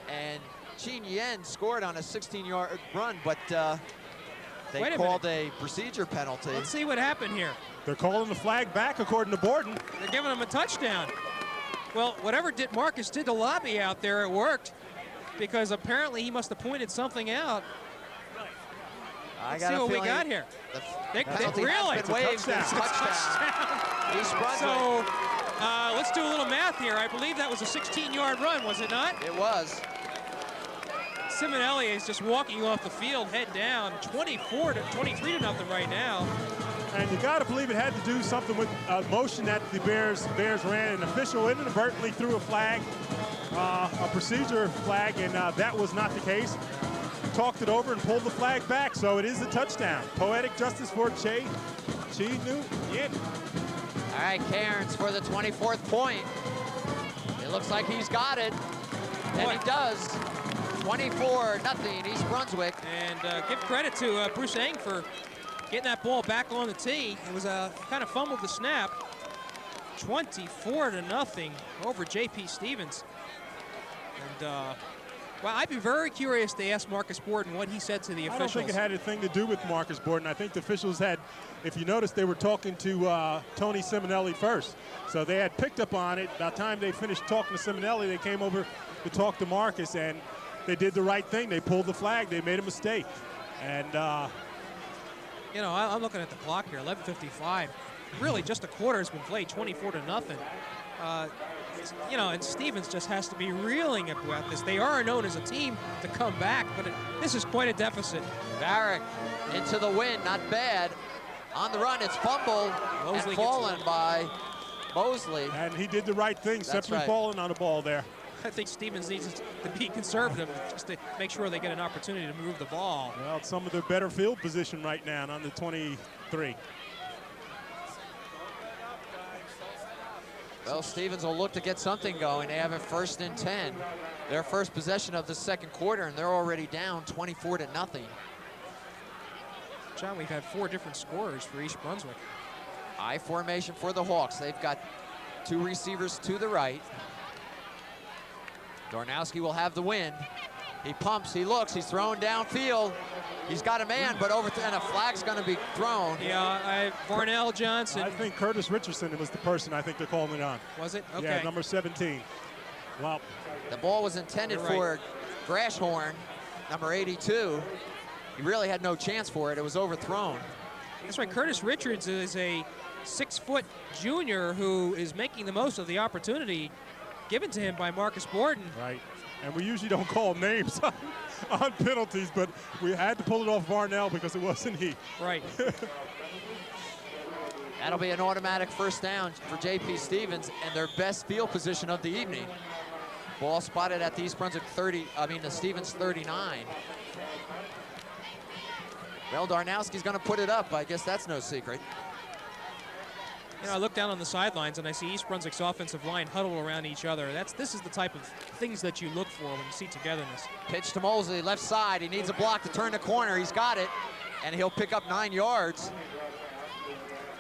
And Chin Yen scored on a 16-yard run, but they called a procedure penalty.
Let's see what happened here.
They're calling the flag back, according to Borden.
They're giving him a touchdown. Well, whatever Marcus did to Lobby out there, it worked. Because apparently he must have pointed something out. Let's see what we got here. Really?
It's a touchdown. East Brunswick.
So let's do a little math here. I believe that was a 16-yard run, was it not?
It was.
Simonelli is just walking off the field, head down, 23 to nothing right now.
And you got to believe it had to do something with a motion that the Bears ran. An official inadvertently threw a flag, a procedure flag, and that was not the case. Talked it over and pulled the flag back, so it is a touchdown. Poetic justice for Chi Yen.
All right, Cairns for the 24th point. It looks like he's got it. And he does. 24-0 East Brunswick.
And give credit to Bruce Eng for getting that ball back on the tee. It was kind of fumbled the snap. 24-0 over J.P. Stevens. And well, I'd be very curious to ask Marcus Borden what he said to the officials.
I don't think it had a thing to do with Marcus Borden. I think the officials had, if you notice, they were talking to Tony Simonelli first. So they had picked up on it. By the time they finished talking to Simonelli, they came over to talk to Marcus, and they did the right thing. They pulled the flag. They made a mistake. And,
you know, I'm looking at the clock here, 11:55. Really, just a quarter has been played, 24-0. You know, and Stevens just has to be reeling about this. They are known as a team to come back, but this is quite a deficit.
Barrick into the wind, not bad. On the run, it's fumbled
Mosley
and fallen by Mosley.
And he did the right thing, simply falling on the ball there.
I think Stevens needs to be conservative just to make sure they get an opportunity to move the ball.
Well, it's some of their better field position right now on the 23.
Well, Stevens will look to get something going. They have it 1st and 10. Their first possession of the second quarter, and they're already down 24-0.
John, we've had 4 different scorers for East Brunswick.
I formation for the Hawks. They've got 2 receivers to the right. Darnowski will have the wind. He pumps, he looks, he's throwing downfield. He's got a man, but and a flag's going to be thrown.
Yeah, Varnell Johnson.
I think Curtis Richardson was the person I think they're calling it on.
Was it? Okay.
Yeah, number 17. Well,
the ball was intended for Grashorn, number 82. He really had no chance for it. It was overthrown.
That's right. Curtis Richards is a 6-foot junior who is making the most of the opportunity given to him by Marcus Borden.
Right. And we usually don't call names on penalties, but we had to pull it off Varnell because it wasn't he.
Right.
That'll be an automatic first down for J.P. Stevens and their best field position of the evening. Ball spotted at the East Brunswick the Stevens 39. Well, Darnowski's going to put it up. I guess that's no secret.
You know, I look down on the sidelines and I see East Brunswick's offensive line huddled around each other. This is the type of things that you look for when you see togetherness.
Pitch to Mosley, left side. He needs a block to turn the corner. He's got it, and he'll pick up 9 yards.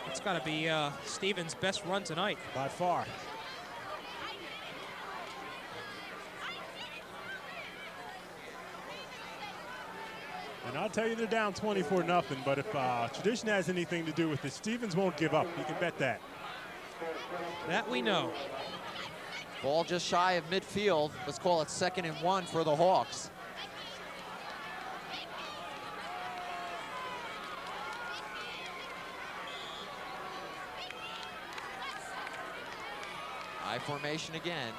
It's got to be Stevens' best run tonight.
By far. And I'll tell you they're down 24-0, but if tradition has anything to do with it, Stevens won't give up. You can bet that.
That we know.
Ball just shy of midfield. Let's call it 2nd and 1 for the Hawks. I formation again.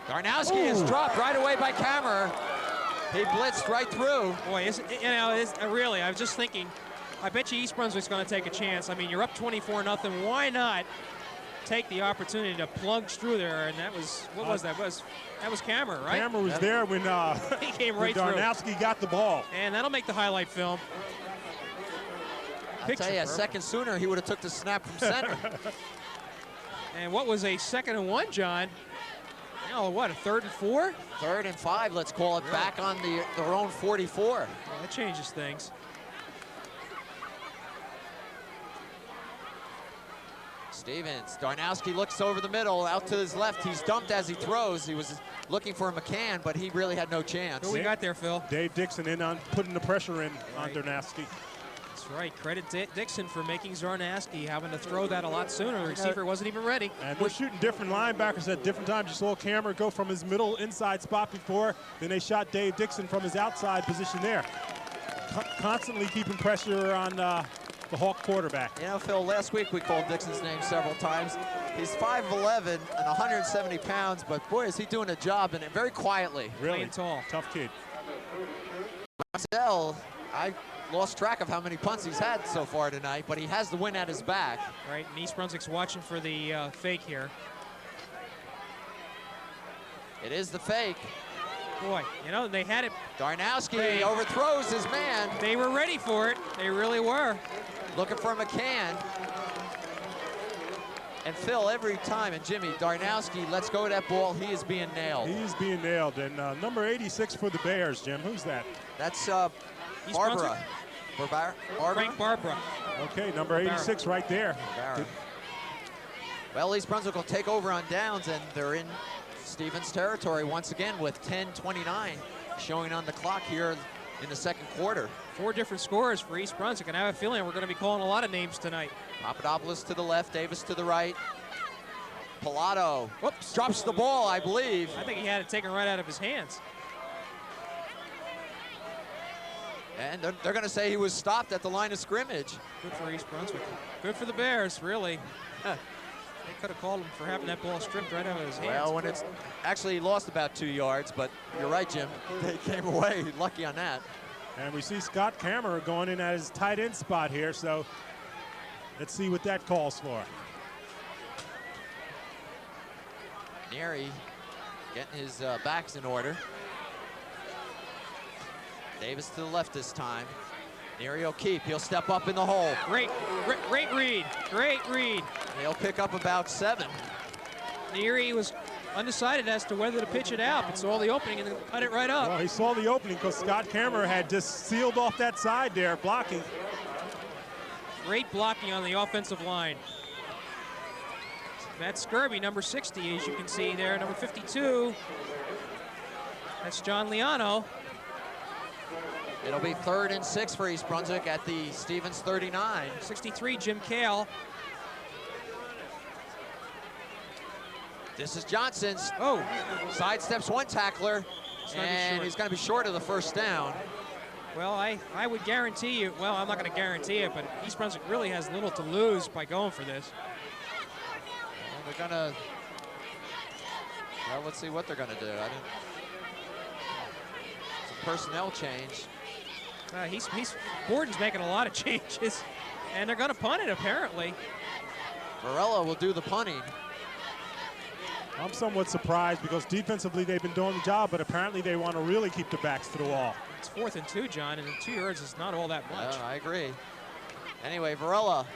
Darnowski is dropped right away by Kammerer. He blitzed right through.
Boy, really, I was just thinking, I bet you East Brunswick's going to take a chance. I mean, you're up 24-0. Why not take the opportunity to plunge through there? And that was, what was that? That was Kammerer, right?
Kammerer was there when,
he came right
when Darnowski got the ball.
And that'll make the highlight film.
I'll tell you, a second sooner, he would have took the snap from center.
And what was a 2nd and 1, John? Oh, what, a 3rd and 4?
3rd and 5, let's call it, really? Back on their own 44.
Well, that changes things.
Stevens, Darnowski looks over the middle, out to his left. He's dumped as he throws. He was looking for McCann, but he really had no chance.
Who we got there, Phil?
Dave Dixon in on putting the pressure in on Darnowski.
That's right. Credit Dixon for making Zarnowski having to throw that a lot sooner. The receiver wasn't even ready.
And they're shooting different linebackers at different times. You saw Kammerer go from his middle inside spot before. Then they shot Dave Dixon from his outside position there. Constantly keeping pressure on the Hawk quarterback.
You know, Phil, last week we called Dixon's name several times. He's 5'11" and 170 pounds, but boy, is he doing a job, and very quietly.
Really
playing tall.
Tough kid.
Marcel, I lost track of how many punts he's had so far tonight, but he has the win at his back.
Right, and East Brunswick's watching for the fake here.
It is the fake.
Boy, you know, they had it.
Darnowski overthrows his man.
They were ready for it. They really were.
Looking for McCann. And Phil, every time, and Jimmy, Darnowski lets go of that ball, he is being nailed.
He's being nailed. And number 86 for the Bears, Jim. Who's that?
That's
East
Barbara.
Frank Barbara.
Okay, number 86 right there.
Well, East Brunswick will take over on downs, and they're in Stevens territory once again with 10:29 showing on the clock here in the second quarter.
4 different scores for East Brunswick, and I have a feeling we're going to be calling a lot of names tonight.
Papadopoulos to the left, Davis to the right. Pilato drops the ball, I believe.
I think he had it taken right out of his hands.
And they're going to say he was stopped at the line of scrimmage.
Good for East Brunswick. Good for the Bears, really. They could have called him for having that ball stripped right out of his hands.
Well, when it's actually he lost about 2 yards, but you're right, Jim. They came away lucky on that.
And we see Scott Kammerer going in at his tight end spot here, so let's see what that calls for.
Neary getting his backs in order. Davis to the left this time. Neary will keep. He'll step up in the hole.
Great read. Great read.
He'll pick up about 7.
Neary was undecided as to whether to pitch it out, but saw the opening and then cut it right up.
Well, he saw the opening because Scott Kammerer had just sealed off that side there, blocking.
Great blocking on the offensive line. Matt Skirby, number 60, as you can see there. Number 52, that's John Liano.
It'll be 3rd and 6 for East Brunswick at the Stevens 39.
63, Jim Kale.
This is Johnson's.
Oh,
Sidesteps one tackler, and he's going to be short of the first down.
well, I would guarantee you, well, I'm not going to guarantee it, but East Brunswick really has little to lose by going for this.
Well, they're going to, well, let's see what they're going to do. Some personnel change.
Borden's making a lot of changes, and they're going to punt it, apparently.
Varela will do the punting.
I'm somewhat surprised because defensively they've been doing the job, but apparently they want to really keep their backs to the wall.
It's 4th and 2, John, and 2 yards is not all that much.
I agree. Anyway, Varela,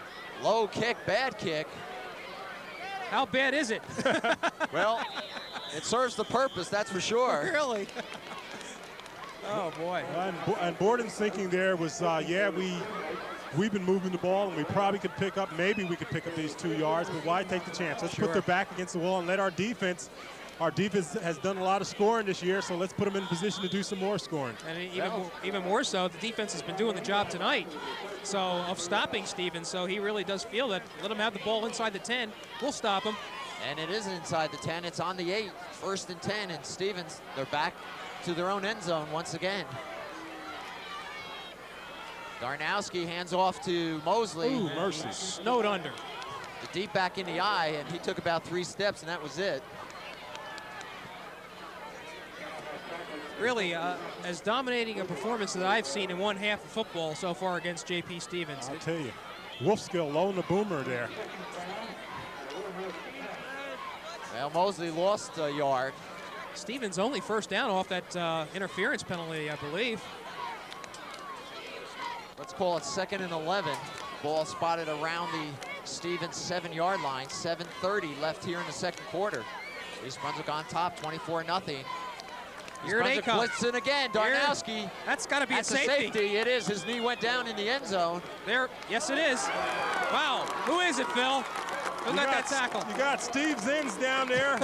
low kick, bad kick.
How bad is it?
Well, it serves the purpose, that's for sure.
Really? Oh, boy.
And Borden's thinking there was, yeah, we've been moving the ball, and we probably could pick up, maybe we could pick up these 2 yards, but why take the chance? Let's put their back against the wall and let our defense has done a lot of scoring this year, so let's put them in position to do some more scoring.
And even more so, the defense has been doing the job tonight, so of stopping Stevens, so he really does feel that let him have the ball inside the 10, we'll stop him.
And it isn't inside the 10, it's on the 8, 1st and 10, and Stevens, they're back to their own end zone once again. Darnowski hands off to Mosley.
Ooh, mercy. Snowed under.
The deep back in the eye, and he took about 3 steps, and that was it.
Really, as dominating a performance that I've seen in one half of football so far against J.P. Stevens.
I'll tell you, Wolfskill low in the boomer there.
Well, Mosley lost a yard.
Stevens only 1st down off that interference penalty, I believe.
Let's call it 2nd and 11. Ball spotted around the Stevens 7-yard line. 7:30 left here in the second quarter. East Brunswick on top, 24-0.
Here they come.
Blitzing again, Darnowski.
That's got to be a safety.
It is. His knee went down in the end zone.
There, yes it is. Wow, who is it, Phil? Who got that tackle?
You got Steve Zins down there.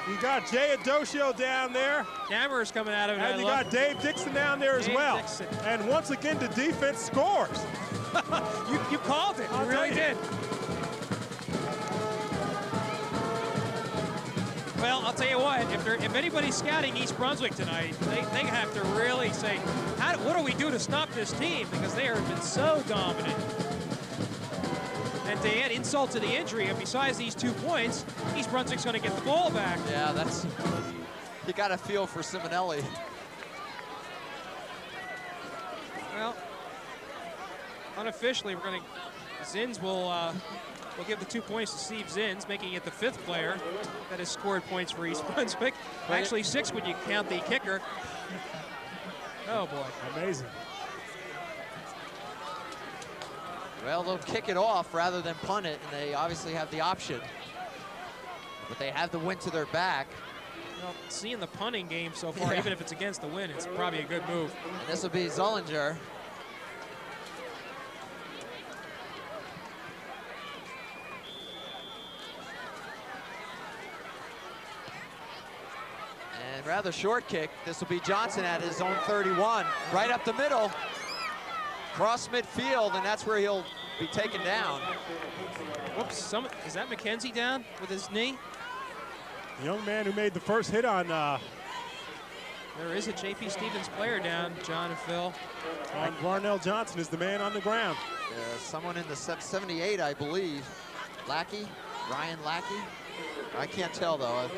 You got Jay Adocio down there.
Camera's coming out of it.
And you got Dave Dixon down there as well.
Dixon.
And once again, the defense scores.
you called it. You really did. Well, I'll tell you what, if anybody's scouting East Brunswick tonight, they have to really say, what do we do to stop this team? Because they have been so dominant. And to add insult to the injury, and besides these 2 points, East Brunswick's going to get the ball back.
Yeah, you got to feel for Simonelli.
Well, unofficially, Zins will give the 2 points to Steve Zins, making it the 5th player that has scored points for East Brunswick. Actually 6 when you count the kicker. Oh boy.
Amazing.
Well, they'll kick it off rather than punt it, and they obviously have the option. But they have the wind to their back.
Well, seeing the punting game so far, even if it's against the wind, it's probably a good move.
And this will be Zollinger. And rather short kick. This will be Johnson at his own 31. Right up the middle. Cross midfield, and that's where he'll be taken down.
Whoops, is that McKenzie down with his knee?
The young man who made the first hit on
There is a J.P. Stevens player down, John and Phil.
on Varnell Johnson is the man on the ground.
Someone in the 78, I believe. Lackey, Ryan Lackey. I can't tell though.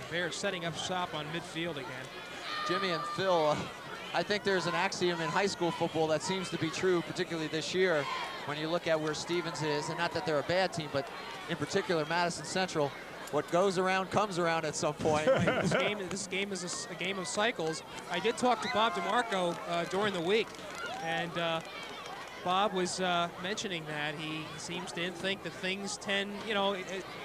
They're setting up shop on midfield again.
Jimmy and Phil, I think there's an axiom in high school football that seems to be true, particularly this year, when you look at where Stevens is, and not that they're a bad team, but in particular Madison Central, what goes around comes around at some point.
This game is a game of cycles. I did talk to Bob DeMarco during the week, and Bob was mentioning that he seems to think that things tend,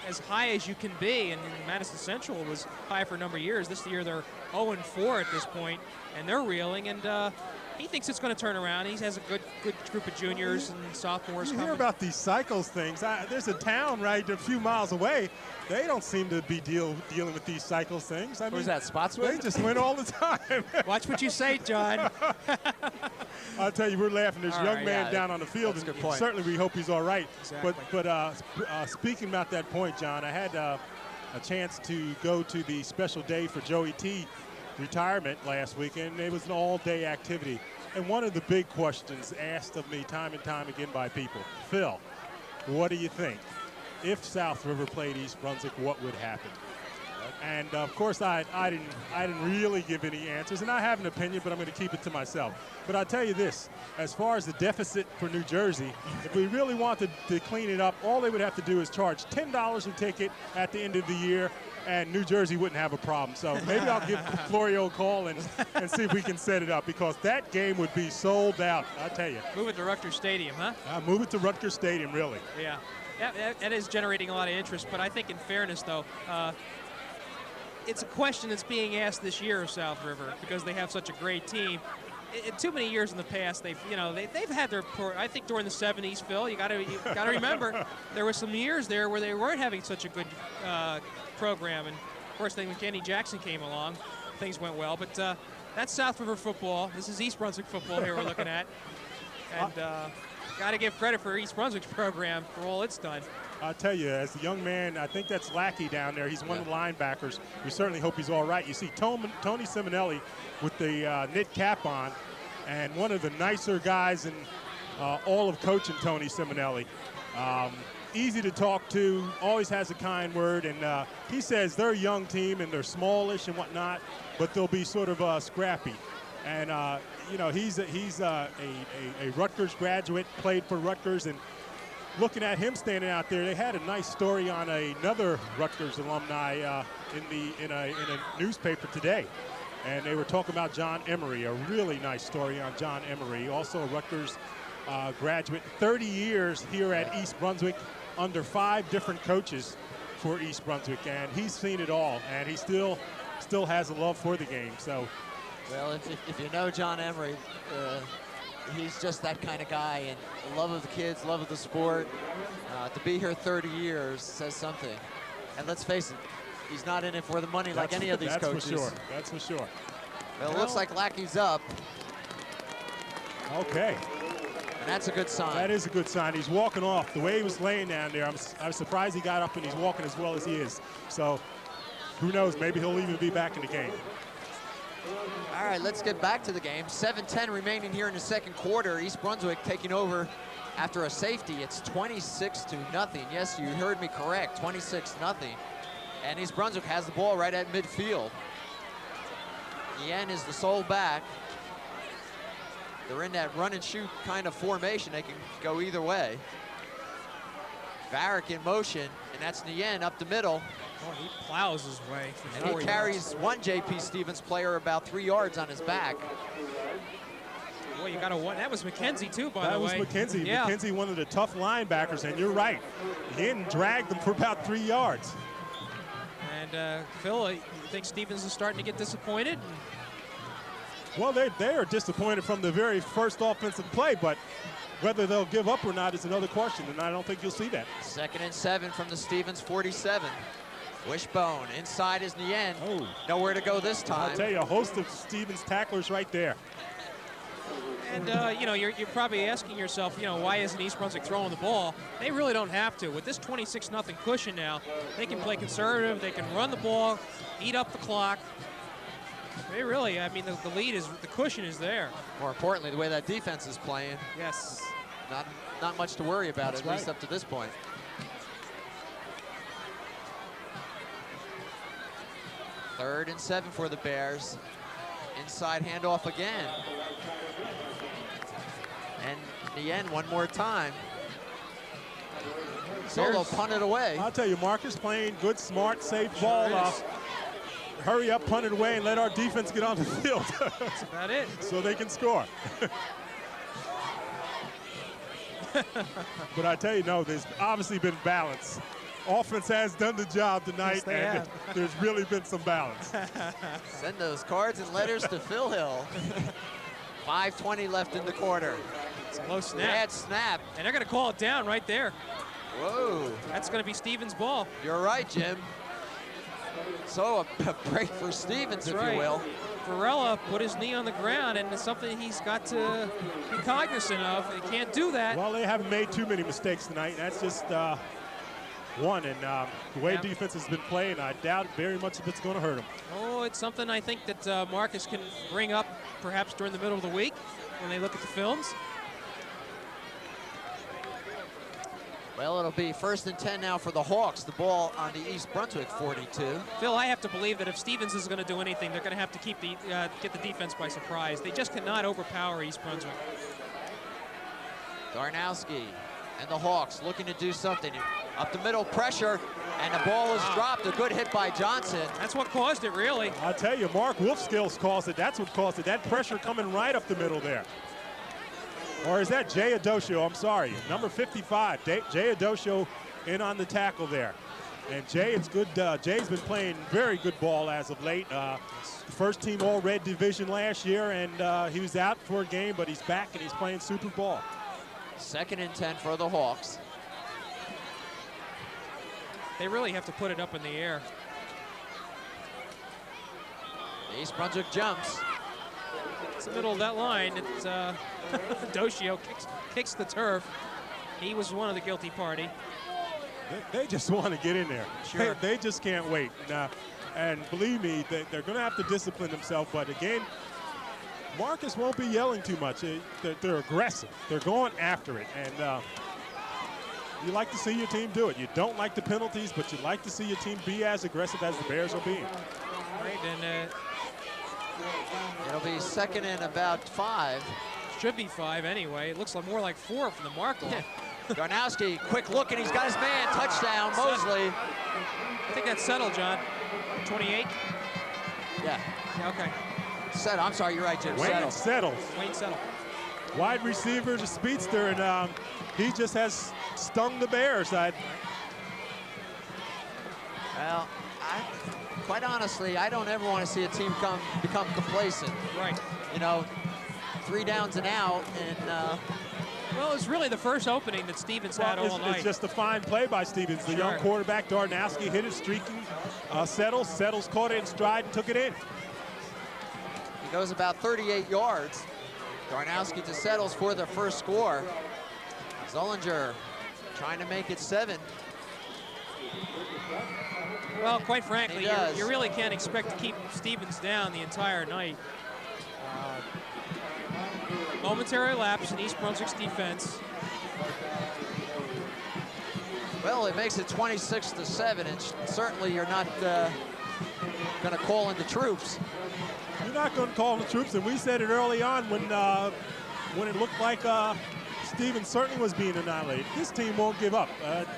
as high as you can be, and Madison Central was high for a number of years. This year they're 0-4 at this point, and they're reeling, and he thinks it's going to turn around. He has a good group of juniors and sophomores
You
coming.
hear about these cycles things. There's a town right a few miles away. They don't seem to be dealing with these cycles things. I mean,
Where's that, Spotswood?
They just win all the time.
Watch what you say, John.
I'll tell you, we're laughing. There's a young man down on the field,
that's a
and
good point.
certainly we hope he's all right.
Exactly.
But speaking about that point, John, I had a chance to go to the special day for Joey T. retirement last weekend. It was an all-day activity. And one of the big questions asked of me time and time again by people, Phil, what do you think? If South River played East Brunswick, what would happen? And of course, I didn't really give any answers, and I have an opinion, but I'm going to keep it to myself. But I'll tell you this: as far as the deficit for New Jersey, if we really wanted to clean it up, all they would have to do is charge $10 a ticket at the end of the year, and New Jersey wouldn't have a problem. So maybe I'll give Florio a call and see if we can set it up, because that game would be sold out. I'll tell you.
Move it to Rutgers Stadium, huh?
Move it to Rutgers Stadium, really.
Yeah. That is generating a lot of interest, but I think in fairness, though, it's a question that's being asked this year of South River because they have such a great team. In too many years in the past, they've had their I think during the 70s, Phil, you got to remember there were some years there where they weren't having such a good program, and of course then when Kenny Jackson came along, things went well. But that's South River football. This is East Brunswick football here we're looking at, and got to give credit for East Brunswick's program for all it's done.
I'll tell you, as a young man, I think that's Lackey down there. He's one of the linebackers. We certainly hope he's all right. You see Tony Simonelli with the knit cap on, and one of the nicer guys in all of coaching, Tony Simonelli. Easy to talk to, always has a kind word, and he says they're a young team and they're smallish and whatnot, but they'll be sort of scrappy. And he's a Rutgers graduate, played for Rutgers, and looking at him standing out there, they had a nice story on another Rutgers alumni in a newspaper today. And they were talking about John Emery, a really nice story on John Emery, also a Rutgers graduate. 30 years here at East Brunswick under 5 different coaches for East Brunswick, and he's seen it all, and he still has a love for the game. So,
well, if you know John Emery, he's just that kind of guy, and the love of the kids, love of the sport. To be here 30 years says something. And let's face it, he's not in it for the money like any of these coaches.
That's for sure. That's for sure.
Well, it looks like Lackey's up.
Okay.
And that's a good sign.
That is a good sign. He's walking off. The way he was laying down there, I was surprised he got up and he's walking as well as he is. So who knows, maybe he'll even be back in the game.
All right, let's get back to the game. 7:10 remaining here in the second quarter. East Brunswick taking over after a safety. It's 26-0. Yes, you heard me correct, 26-0. And East Brunswick has the ball right at midfield. Yen is the sole back. They're in that run and shoot kind of formation. They can go either way. Varick in motion, and that's Nguyen up the middle.
Oh, he plows his way.
And he carries one J.P. Stevens player about 3 yards on his back.
Boy, you got a one. That was McKenzie, too, by the way.
That was McKenzie.
Yeah.
McKenzie, one of the tough linebackers, and you're right. He didn't drag them for about 3 yards.
And Phil, you think Stevens is starting to get disappointed?
Well, they are disappointed from the very first offensive play, but whether they'll give up or not is another question, and I don't think you'll see that.
2nd and 7 from the Stevens 47. Wishbone, inside is Nien.
Oh.
Nowhere to go this time.
I'll tell you, a host of Stevens tacklers right there.
And, you know, you're probably asking yourself, you know, why isn't East Brunswick throwing the ball? They really don't have to. With this 26-0 cushion now, they can play conservative, they can run the ball, eat up the clock. They really, I mean, the lead is, the cushion is there.
More importantly, the way that defense is playing,
Yes.
not much to worry about,
That's
at least
right.
up to this point. Third and 7 for the Bears. Inside handoff again. And Nien one more time. Solo
Bears-
punted away.
I'll tell you, Marcus playing good, smart, safe ball. Hurry up, punt it away, and let our defense get on the field.
That's about it.
So they can score. But I tell you, no, there's obviously been balance. Offense has done the job tonight,
they
and
have.
there's really been some balance.
Send those cards and letters to Phil Hill. 5:20 left in the quarter.
It's a low snap.
Bad snap.
And they're going to call it down right there.
Whoa.
That's going to be Stevens' ball.
You're right, Jim. So a break for Stevens,
That's
if
right.
you will.
Varela put his knee on the ground, and it's something he's got to be cognizant of. He can't do that.
Well, they haven't made too many mistakes tonight. That's just one, and the way
Yeah.
defense has been playing, I doubt very much if it's going to hurt them.
Oh, it's something I think that Marcus can bring up perhaps during the middle of the week when they look at the films.
Well, it'll be 1st and 10 now for the Hawks. The ball on the East Brunswick 42.
Phil, I have to believe that if Stevens is going to do anything, they're going to have to keep get the defense by surprise. They just cannot overpower East Brunswick.
Darnowski and the Hawks looking to do something. Up the middle, pressure, and the ball is dropped. A good hit by Johnson.
That's what caused it, really.
I'll tell you, Mark Wolfskills caused it. That's what caused it. That pressure coming right up the middle there. Or is that Jay Adosio? I'm sorry. Number 55, Jay Adosio in on the tackle there. And Jay, it's good. Jay's been playing very good ball as of late. First team All-Red Division last year, and he was out for a game, but he's back and he's playing super ball.
2nd and 10 for the Hawks.
They really have to put it up in the air.
East Brunswick jumps.
It's the middle of that line. It's Doshio kicks the turf. He was one of the guilty party.
They just want to get in there.
Sure.
They just can't wait. And believe me, they're going to have to discipline themselves. But again, Marcus won't be yelling too much. They're aggressive. They're going after it. And you like to see your team do it. You don't like the penalties, but you like to see your team be as aggressive as the Bears are being.
Right, and
It'll be 2nd and about 5.
should be 5 anyway. It looks like more like 4 from the mark off.
Darnowski, quick look, and he's got his man. Touchdown, Mosley.
I think that's settled, John. 28?
Yeah,
Yeah, okay.
Settle. I'm sorry, you're right, Jim.
Wayne
Settle.
settles.
Wayne settled.
Wide receiver, a speedster, and he just has stung the Bears.
Well, quite honestly, I don't ever want to see a team become complacent.
Right.
You know, 3 downs and out, and
Well, it's really the first opening that Stevens had all night.
It's just a fine play by Stevens. The
Sure.
young quarterback, Darnowski, hit it streaking. Settles caught it in stride and took it in.
he goes about 38 yards. Darnowski to Settles for the first score. Zollinger trying to make it 7.
Well, quite frankly,
He does.
you really can't expect to keep Stevens down the entire night. Momentary lapse in East Brunswick's defense.
Well, it makes it 26-7, and certainly you're not going to call in the troops.
You're not going to call the troops, and we said it early on when it looked like Stevens certainly was being annihilated. This team won't give up,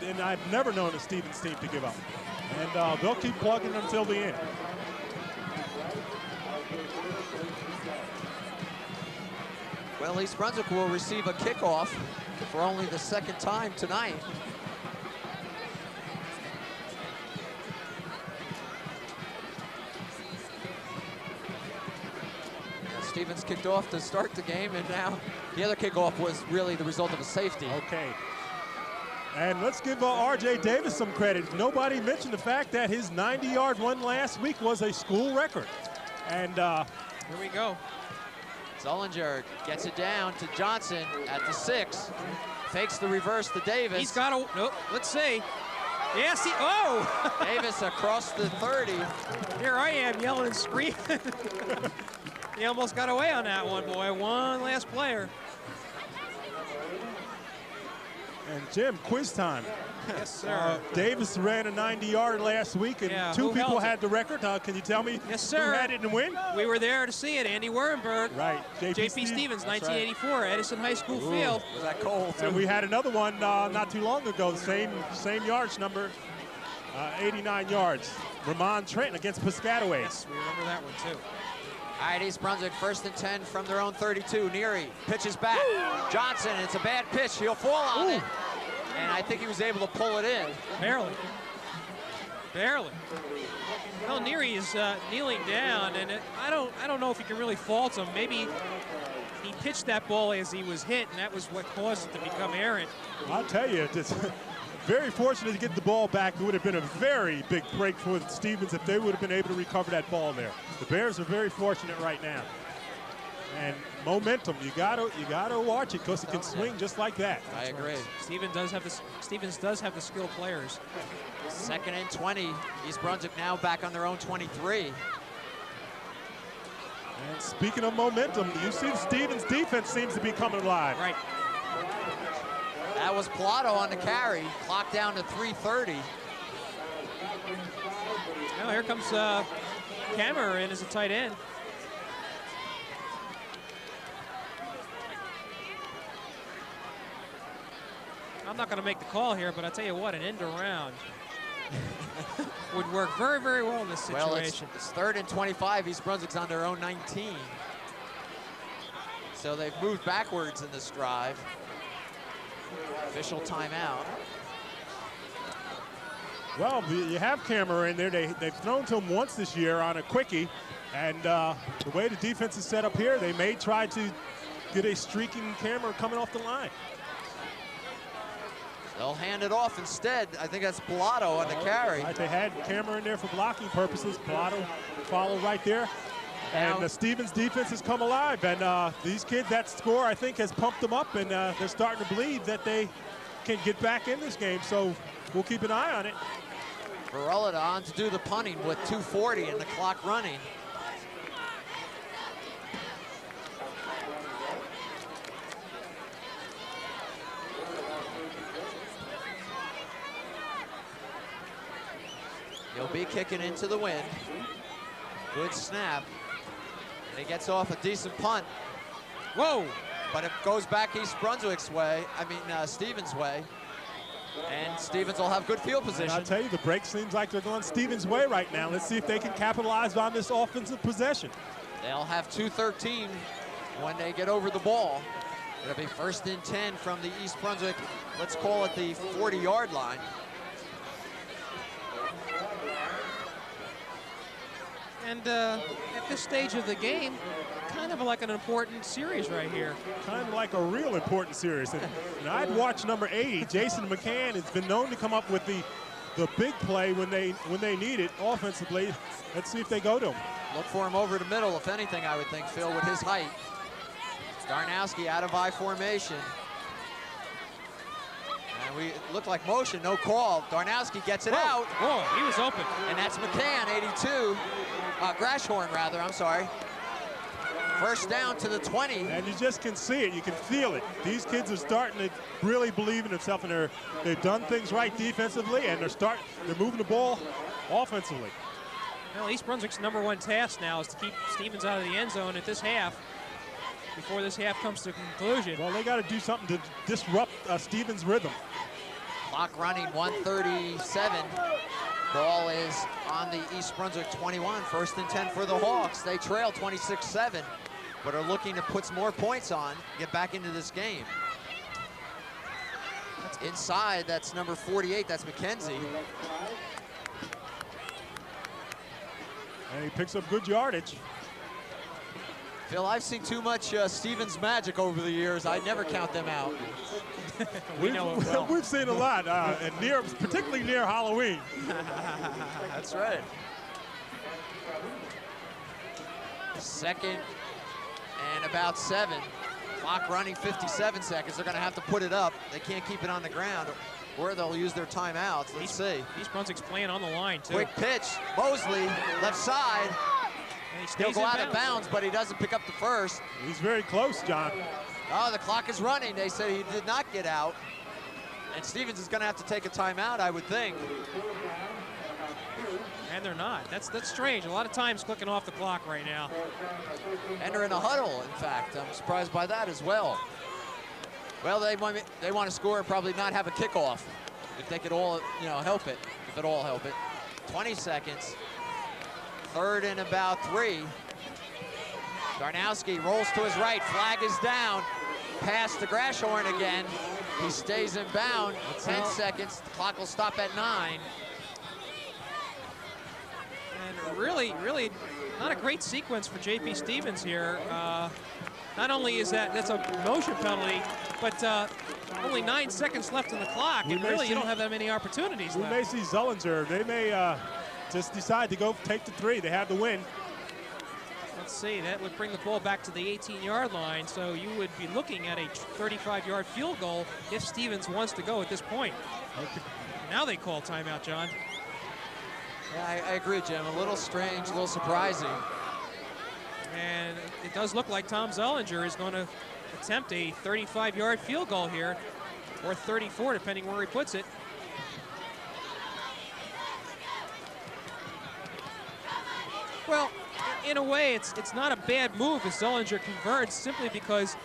and I've never known a Stevens team to give up. And they'll keep plugging until the end.
Well, East Brunswick will receive a kickoff for only the second time tonight. Stevens kicked off to start the game, and now the other kickoff was really the result of a safety.
Okay. And let's give R.J. Davis some credit. Nobody mentioned the fact that his 90-yard run last week was a school record. And
here we go.
Allinder gets it down to Johnson at the 6. Fakes the reverse to Davis.
He's got a, nope, let's see. Yes, oh!
Davis across the 30.
Here I am yelling and screaming. He almost got away on that one, boy. One last player.
And Jim, quiz time.
Yes, sir.
Davis ran a 90-yarder last week, and
Yeah,
two
who
people
held it?
had the record. Can you tell me
Yes, sir.
who had it and win?
We were there to see it. Andy Wernberg.
Right.
J.P. Stevens, 1984, Edison High School field.
Was that cold?
And we had another one not too long ago, the same yards number, 89 yards. Ramon Trenton against Piscataway.
Yes, we remember that one, too.
All right, East Brunswick, 1st and 10 from their own 32. Neary pitches back. Johnson, it's a bad pitch. He'll fall on it. And I think he was able to pull it in.
Barely. Barely. Well, Neary is kneeling down, and I don't know if you can really fault him. Maybe he pitched that ball as he was hit, and that was what caused it to become errant.
I'll tell you, it's very fortunate to get the ball back. It would have been a very big break for the Stevens if they would have been able to recover that ball there. The Bears are very fortunate right now. And momentum, you gotta watch it because it can swing just like that.
I agree.
Stevens does have the skilled players.
2nd and 20. East Brunswick now back on their own 23.
And speaking of momentum, you see the Stevens defense seems to be coming alive.
Right.
That was Pilato on the carry. Clock down to 3:30.
Now here comes Kammer in as a tight end. I'm not going to make the call here, but I tell you what, an end around would work very, very well in this situation.
Well, it's 3rd and 25. East Brunswick's on their own 19. So they've moved backwards in this drive. Official timeout.
Well, you have Kammer in there. They've thrown to him once this year on a quickie. And the way the defense is set up here, they may try to get a streaking Kammer coming off the line.
They'll hand it off instead. I think that's Pilato on the carry.
Right, they had Kammer in there for blocking purposes. Pilato followed right there. And the Stevens defense has come alive. And these kids, that score, I think, has pumped them up. And they're starting to believe that they can get back in this game. So we'll keep an eye on it.
Varela on to do the punting with 2:40 and the clock running. He'll be kicking into the wind. Good snap. And he gets off a decent punt.
Whoa!
But it goes back East Brunswick's way, Stevens' way. And Stevens will have good field
And
position.
I'll tell you, the break seems like they're going Stevens' way right now. Let's see if they can capitalize on this offensive possession.
They'll have 2:13 when they get over the ball. It'll be 1st and 10 from the East Brunswick, let's call it the 40-yard line.
And at this stage of the game, kind of like an important series right here.
Kind of like a real important series. And I'd watch number 80, Jason McCann, has been known to come up with the big play when they need it offensively. Let's see if they go to him.
Look for him over the middle, if anything, I would think, Phil, with his height. Darnowski out of I formation. And it looked like motion, no call. Darnowski gets it out.
Whoa, he was open.
And that's McCann, 82. Grashorn, rather, I'm sorry. 1st down to the 20.
And you just can see it, you can feel it. These kids are starting to really believe in themselves, and they've done things right defensively, and they're moving the ball offensively.
Well, East Brunswick's #1 task now is to keep Stevens out of the end zone at this half, before this half comes to conclusion.
Well, they got to do something to disrupt Stevens' rhythm.
Clock running, 1:37. Ball is on the East Brunswick 21. 1st and 10 for the Hawks. They trail 26-7, but are looking to put some more points on, get back into this game. Inside, that's number 48, that's McKenzie.
And he picks up good yardage.
Phil, I've seen too much Stevens magic over the years. I never count them out.
We've seen a lot, and particularly near Halloween.
That's right. 2nd and about 7. Clock running, 57 seconds. They're going to have to put it up. They can't keep it on the ground, or they'll use their timeouts. Let's see.
East Brunswick's playing on the line, too.
Quick pitch. Mosley, left side. He'll go out of bounds, but he doesn't pick up the first.
He's very close, John.
Oh, the clock is running. They said he did not get out. And Stevens is going to have to take a timeout, I would think.
And they're not. That's strange. A lot of times clicking off the clock right now.
And they're in a huddle, in fact. I'm surprised by that as well. Well, they want to score and probably not have a kickoff if they could all, help it, if at all help it. 20 seconds. 3rd and about 3. Darnowski rolls to his right. Flag is down. Pass to Grashorn again. He stays in bound. 10 seconds. The clock will stop at 9.
And really not a great sequence for J.P. Stevens here. Not only is that's a motion penalty, but only 9 seconds left on the clock. And really, you don't have that many opportunities left.
We may see Zullinger. They may just decide to go take the 3. They have the win.
Let's see, that would bring the ball back to the 18-yard line, so you would be looking at a 35-yard field goal if Stevens wants to go at this point.
Okay.
Now they call timeout, John.
Yeah, I agree, Jim. A little strange, a little surprising.
And it does look like Tom Zullinger is going to attempt a 35-yard field goal here, or 34, depending where he puts it. Well, in a way, it's not a bad move if Zullinger converts, simply because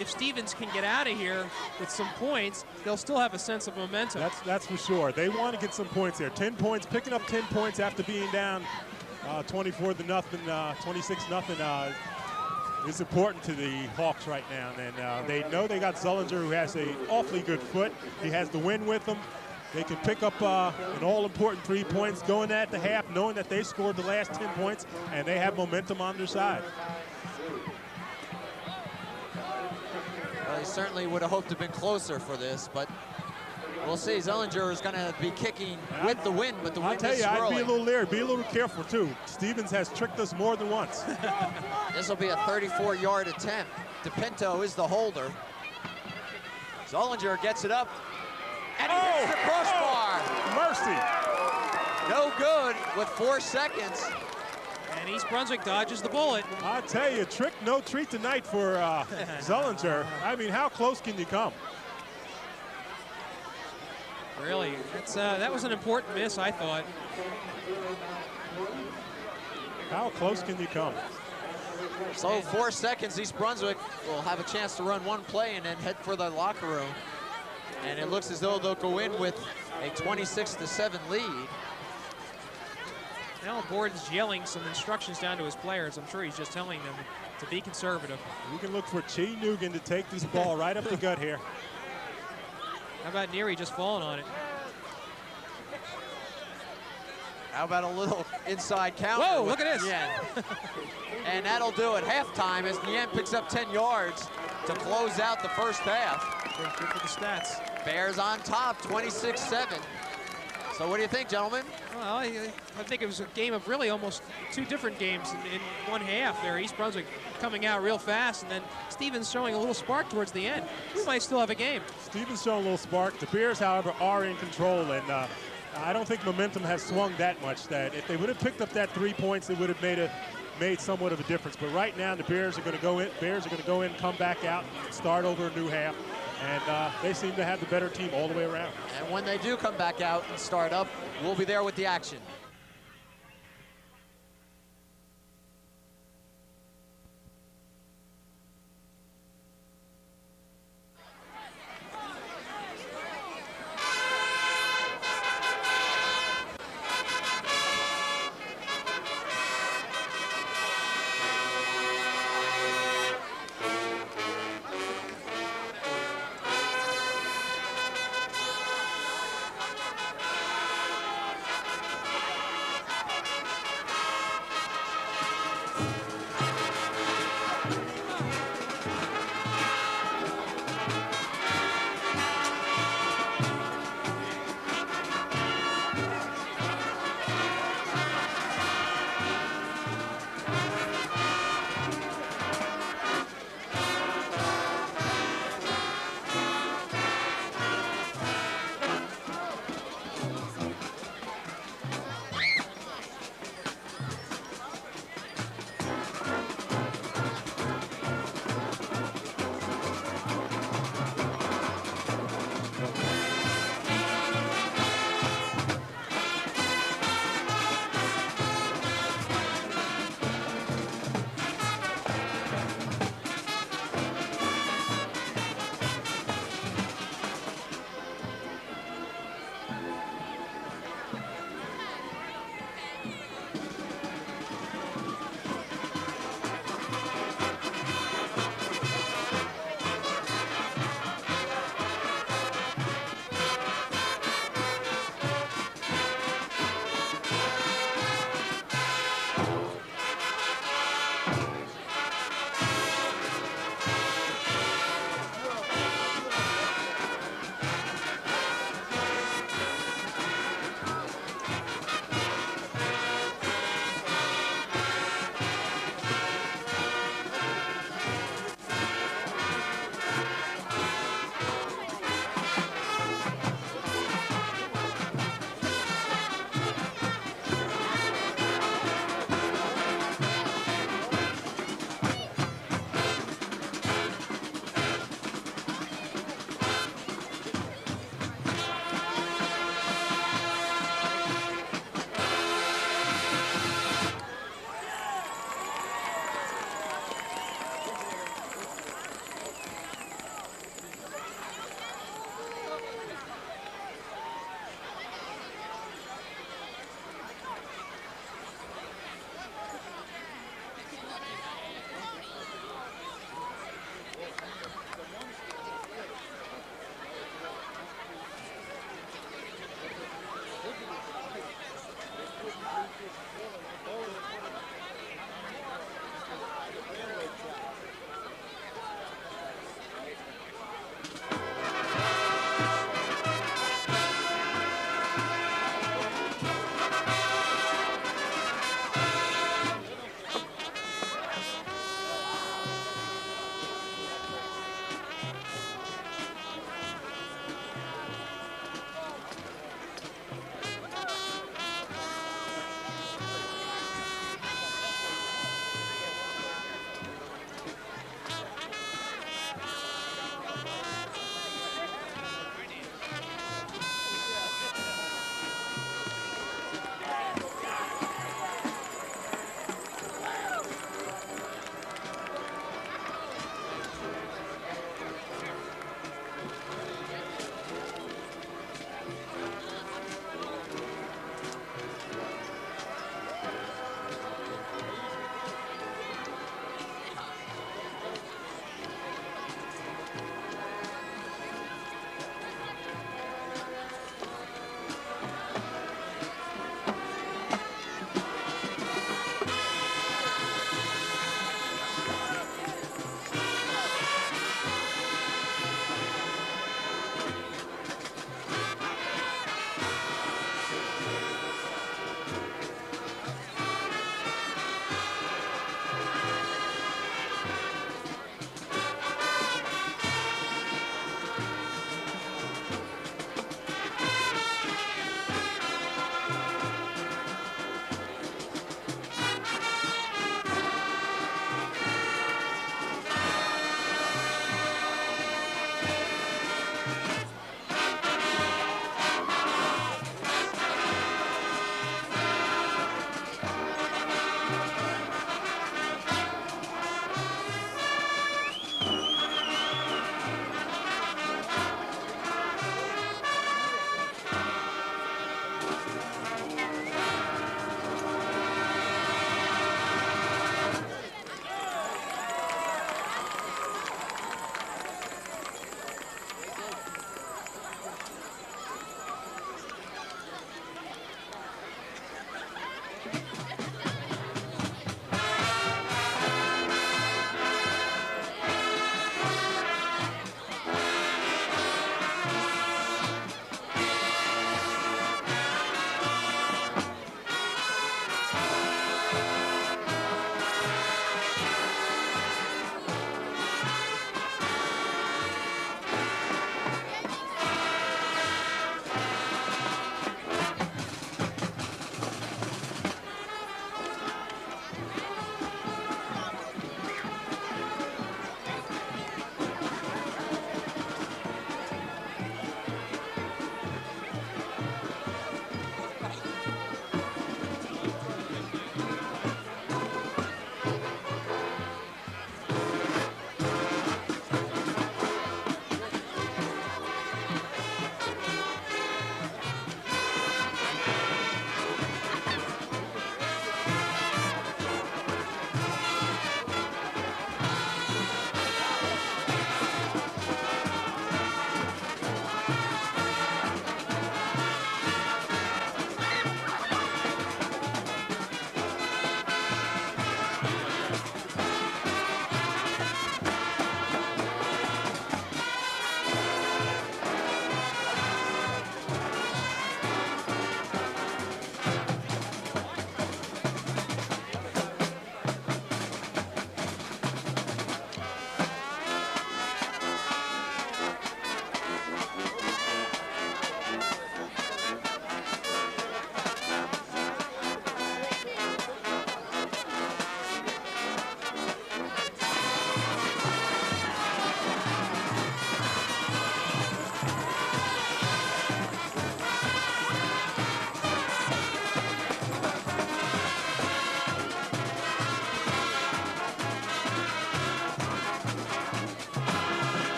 if Stevens can get out of here with some points, they'll still have a sense of momentum.
That's for sure. They want to get some points there. 10 points, picking up 10 points after being down 24-0, 26-0 is important to the Hawks right now. And they know they got Zullinger, who has an awfully good foot. He has the win with him. They can pick up an all-important 3 points going at the half, knowing that they scored the last 10 points, and they have momentum on their side.
Well, they certainly would have hoped to have been closer for this, but we'll see. Zullinger is going to be kicking with the wind, but the wind is swirling.
I'll tell you, I'd be a little leery, be a little careful, too. Stevens has tricked us more than once.
This will be a 34-yard attempt. DePinto is the holder. Zullinger gets it up. And he hits the crossbar.
Mercy.
No good with 4 seconds.
And East Brunswick dodges the bullet.
I tell you, trick, no treat tonight for Zullinger. I mean, how close can you come?
Really, that was an important miss, I thought.
How close can you come?
So 4 seconds, East Brunswick will have a chance to run one play and then head for the locker room. And it looks as though they'll go in with a 26-7 lead.
Now Borden's yelling some instructions down to his players. I'm sure he's just telling them to be conservative.
We can look for Chi Nugan to take this ball right up the gut here.
How about Neary just falling on it?
How about a little inside counter?
Whoa, look at this.
Nien. And that'll do it. Halftime as Nien picks up 10 yards to close out the first half.
Good for the stats.
Bears on top, 26-7. So what do you think, gentlemen?
Well, I think it was a game of really almost 2 different games in one half there. East Brunswick coming out real fast, and then Stevens showing a little spark towards the end. We might still have a game.
Stevens showing a little spark. The Bears, however, are in control, and I don't think momentum has swung that much. That if they would have picked up that 3 points, it would have made somewhat of a difference. But right now, the Bears are going to go in, come back out, start over a new half. And they seem to have the better team all the way around.
And when they do come back out and start up, we'll be there with the action.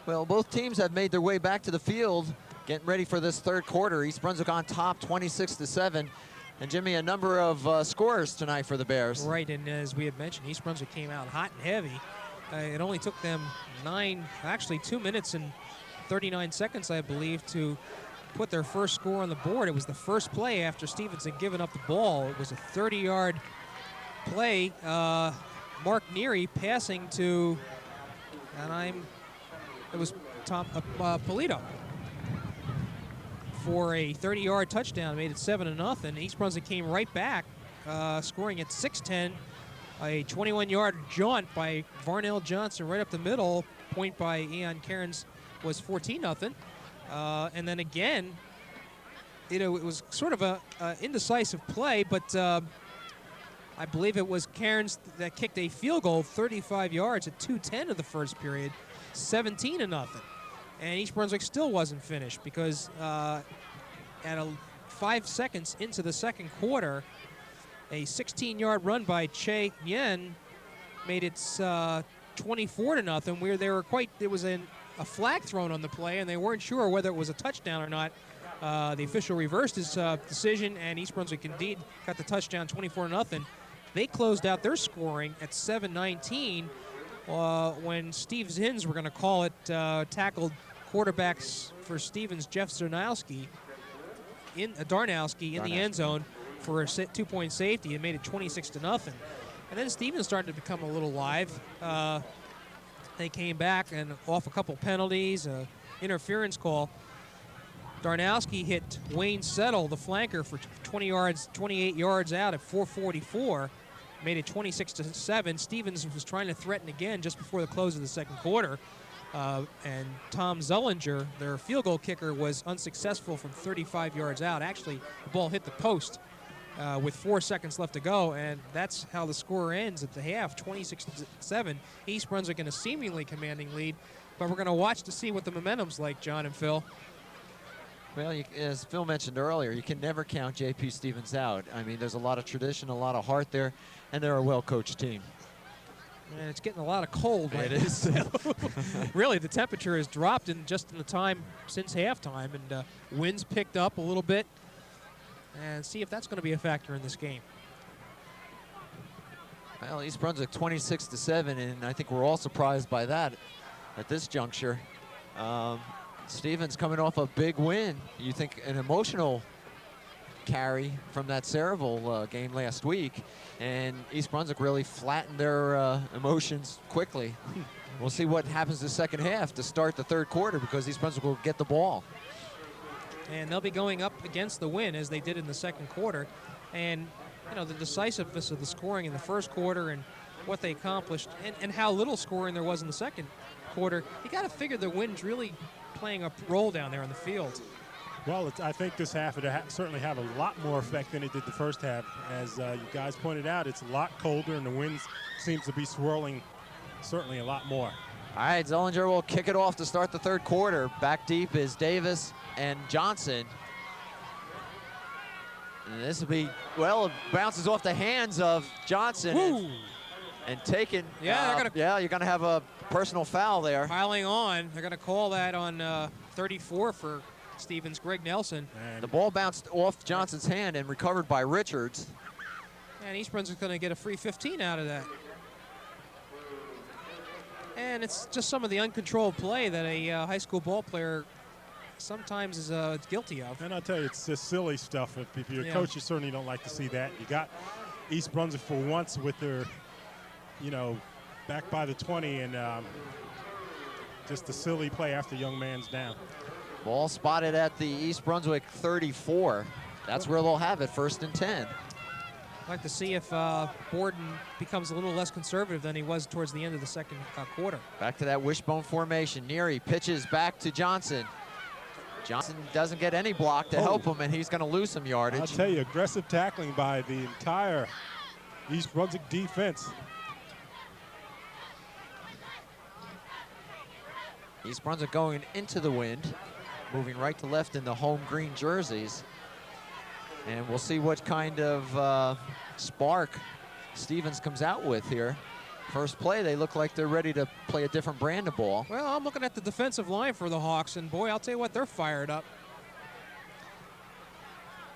Well, both teams have made their way back to the field, getting ready for this third quarter. East Brunswick on top, 26-7. And Jimmy, a number of scorers tonight for the Bears.
Right, and as we had mentioned, East Brunswick came out hot and heavy. It only took them 2 minutes and 39 seconds, I believe, to put their first score on the board. It was the first play after Stevens had given up the ball. It was a 30-yard play. Mark Neary passing to, it was Tom Polito for a 30-yard touchdown. Made it 7-0. East Brunswick came right back, scoring at 6:10. A 21-yard jaunt by Varnell Johnson right up the middle. Point by Ian Cairns was 14-0. And then again, it was sort of a indecisive play, but I believe it was Cairns that kicked a field goal 35 yards at 2:10 of the first period, 17-0. And East Brunswick still wasn't finished because at 5 seconds into the second quarter, a 16-yard run by Che Yen made it 24-0. Where there was a flag thrown on the play, and they weren't sure whether it was a touchdown or not. The official reversed his decision, and East Brunswick indeed got the touchdown, 24-0. They closed out their scoring at 7:19 when Steve Zins, we're going to call it, tackled quarterbacks for Stevens, Jeff Darnowski in the end zone for a 2-point safety and made it 26-0. And then Stevens started to become a little live. They came back and off a couple penalties, interference call. Darnowski hit Wayne Settle, the flanker, for 28 yards out at 4:44. Made it 26-7. Stevens was trying to threaten again just before the close of the second quarter. And Tom Zullinger, their field goal kicker, was unsuccessful from 35 yards out. Actually, the ball hit the post with 4 seconds left to go, and that's how the score ends at the half, 26-7. East Brunswick in a seemingly commanding lead, but we're going to watch to see what the momentum's like, John and Phil.
Well, as Phil mentioned earlier, you can never count J.P. Stevens out. I mean, there's a lot of tradition, a lot of heart there, and they're a well-coached team.
And it's getting a lot of cold right
It is.
Really, the temperature has dropped in the time since halftime, and winds picked up a little bit. And see if that's going to be a factor in this game.
Well, East Brunswick 26-7, and I think we're all surprised by that at this juncture. Stevens coming off a big win. You think an emotional carry from that Saraville game last week, and East Brunswick really flattened their emotions quickly. We'll see what happens the second half to start the third quarter, because East Brunswick will get the ball.
And they'll be going up against the win as they did in the second quarter. And, you know, the decisiveness of the scoring in the first quarter and what they accomplished and how little scoring there was in the second quarter, you got to figure the wind's really playing a role down there on the field.
Well, I think this half would certainly have a lot more effect than it did the first half. As you guys pointed out, it's a lot colder, and the wind seems to be swirling certainly a lot more.
All right, Zullinger will kick it off to start the third quarter. Back deep is Davis and Johnson. And this will be, well, it bounces off the hands of Johnson and taken.
Yeah,
you're going to have a personal foul there.
Piling on. They're going to call that on 34 for Stevens, Greg Nelson.
And
the ball bounced off Johnson's hand and recovered by Richards.
And East Brunswick's going to get a free 15 out of that. And it's just some of the uncontrolled play that a high school ball player sometimes is guilty of.
And I'll tell you, it's just silly stuff. If you're a coach, you certainly don't like to see that. You got East Brunswick for once with their, back by the 20, and just a silly play after young man's down.
Ball spotted at the East Brunswick 34. That's where they'll have it, 1st and 10.
I'd like to see if Borden becomes a little less conservative than he was towards the end of the second quarter.
Back to that wishbone formation. Neary pitches back to Johnson. Johnson doesn't get any block to help him, and he's going to lose some yardage.
I'll tell you, aggressive tackling by the entire East Brunswick defense.
East Brunswick going into the wind, moving right to left in the home green jerseys. And we'll see what kind of spark Stevens comes out with here. First play, they look like they're ready to play a different brand of ball.
Well, I'm looking at the defensive line for the Hawks, and boy, I'll tell you what, they're fired up.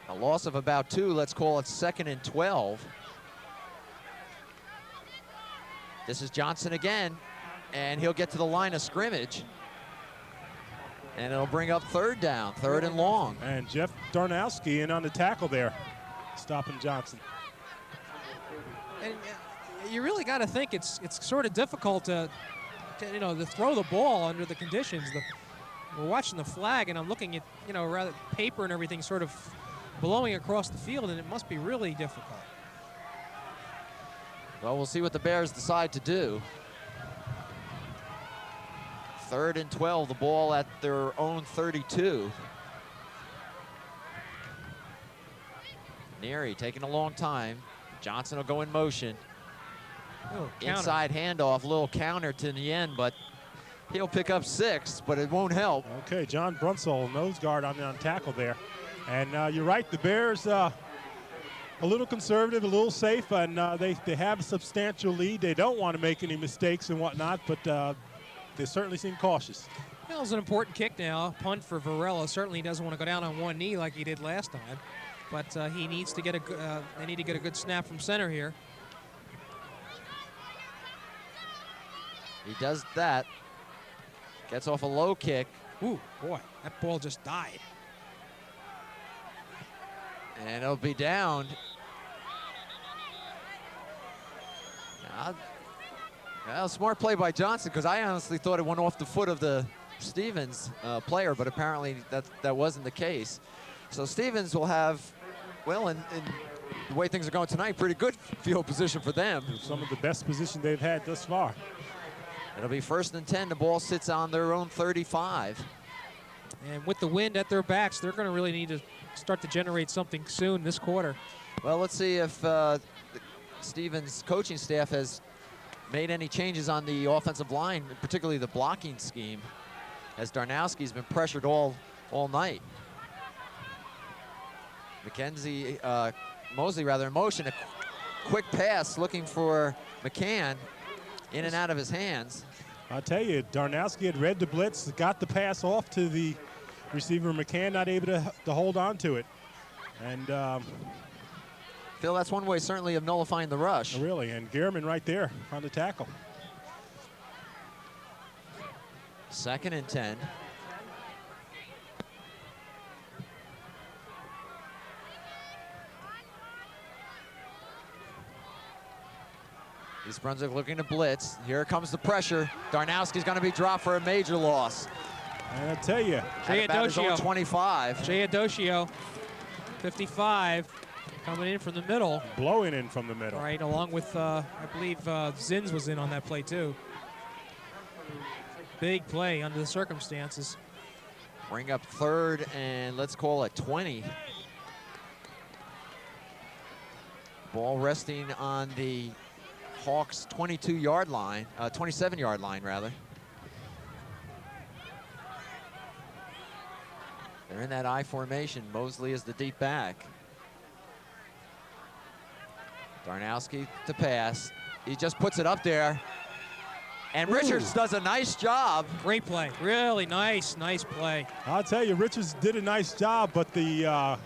A loss of about 2, let's call it 2nd and 12. This is Johnson again, and he'll get to the line of scrimmage. And it'll bring up 3rd down, 3rd and long.
And Jeff Darnowski in on the tackle there, stopping Johnson.
And you really got to think it's sort of difficult to throw the ball under the conditions. We're watching the flag, and I'm looking at rather paper and everything sort of blowing across the field, and it must be really difficult.
Well, we'll see what the Bears decide to do. 3rd and 12, the ball at their own 32. Neary taking a long time. Johnson will go in motion. Inside handoff, little counter to the end, but he'll pick up 6, but it won't help.
Okay, John Brunsell, nose guard on tackle there. And you're right, the Bears a little conservative, a little safe, and they have a substantial lead. They don't want to make any mistakes and whatnot, but they certainly seem cautious.
Well, it was an important kick now. Punt for Varela. Certainly doesn't want to go down on one knee like he did last time, but he needs to get they need to get a good snap from center here.
He does that. Gets off a low kick.
Ooh, boy, that ball just died.
And it'll be down. Well, smart play by Johnson, because I honestly thought it went off the foot of the Stevens player, but apparently that wasn't the case. So Stevens will have, well, in the way things are going tonight, pretty good field position for them.
Some of the best position they've had thus far.
It'll be 1st and 10. The ball sits on their own 35.
And with the wind at their backs, they're going to really need to start to generate something soon this quarter.
Well, let's see if Stevens' coaching staff has made any changes on the offensive line, particularly the blocking scheme, as Darnowski's been pressured all night. Mosley rather in motion, a quick pass looking for McCann, in and out of his hands.
I'll tell you, Darnowski had read the blitz, got the pass off to the receiver McCann, not able to hold on to it. And
Phil, that's one way certainly of nullifying the rush.
Really, and Gehrman right there on the tackle.
2nd and 10. East Brunswick looking to blitz. Here comes the pressure. Darnowski's going to be dropped for a major loss.
And I tell you,
Jay Adocio,
25.
Jay Adocio, 55, coming in from the middle.
Blowing in from the middle.
Right, along with, I believe Zins was in on that play too. Big play under the circumstances.
Bring up 3rd and let's call it 20. Ball resting on the Hawks 22-yard line, 27-yard line rather. They're in that I formation. Mosley is the deep back. Darnowski to pass. He just puts it up there. And Richards does a nice job.
Great play, really nice play.
I'll tell you, Richards did a nice job, but the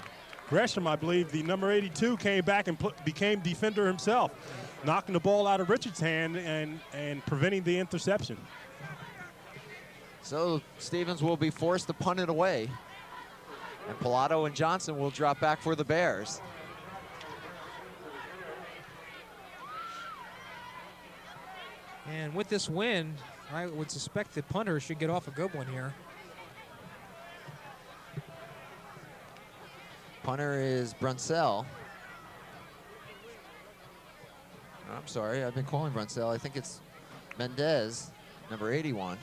Gresham, I believe, the number 82, came back and became defender himself, knocking the ball out of Richards' hand and preventing the interception.
So Stevens will be forced to punt it away. And Pilato and Johnson will drop back for the Bears.
And with this wind, I would suspect the punter should get off a good one here.
Punter is Brunsell. I'm sorry, I've been calling Brunsell. I think it's Mendez, number 81.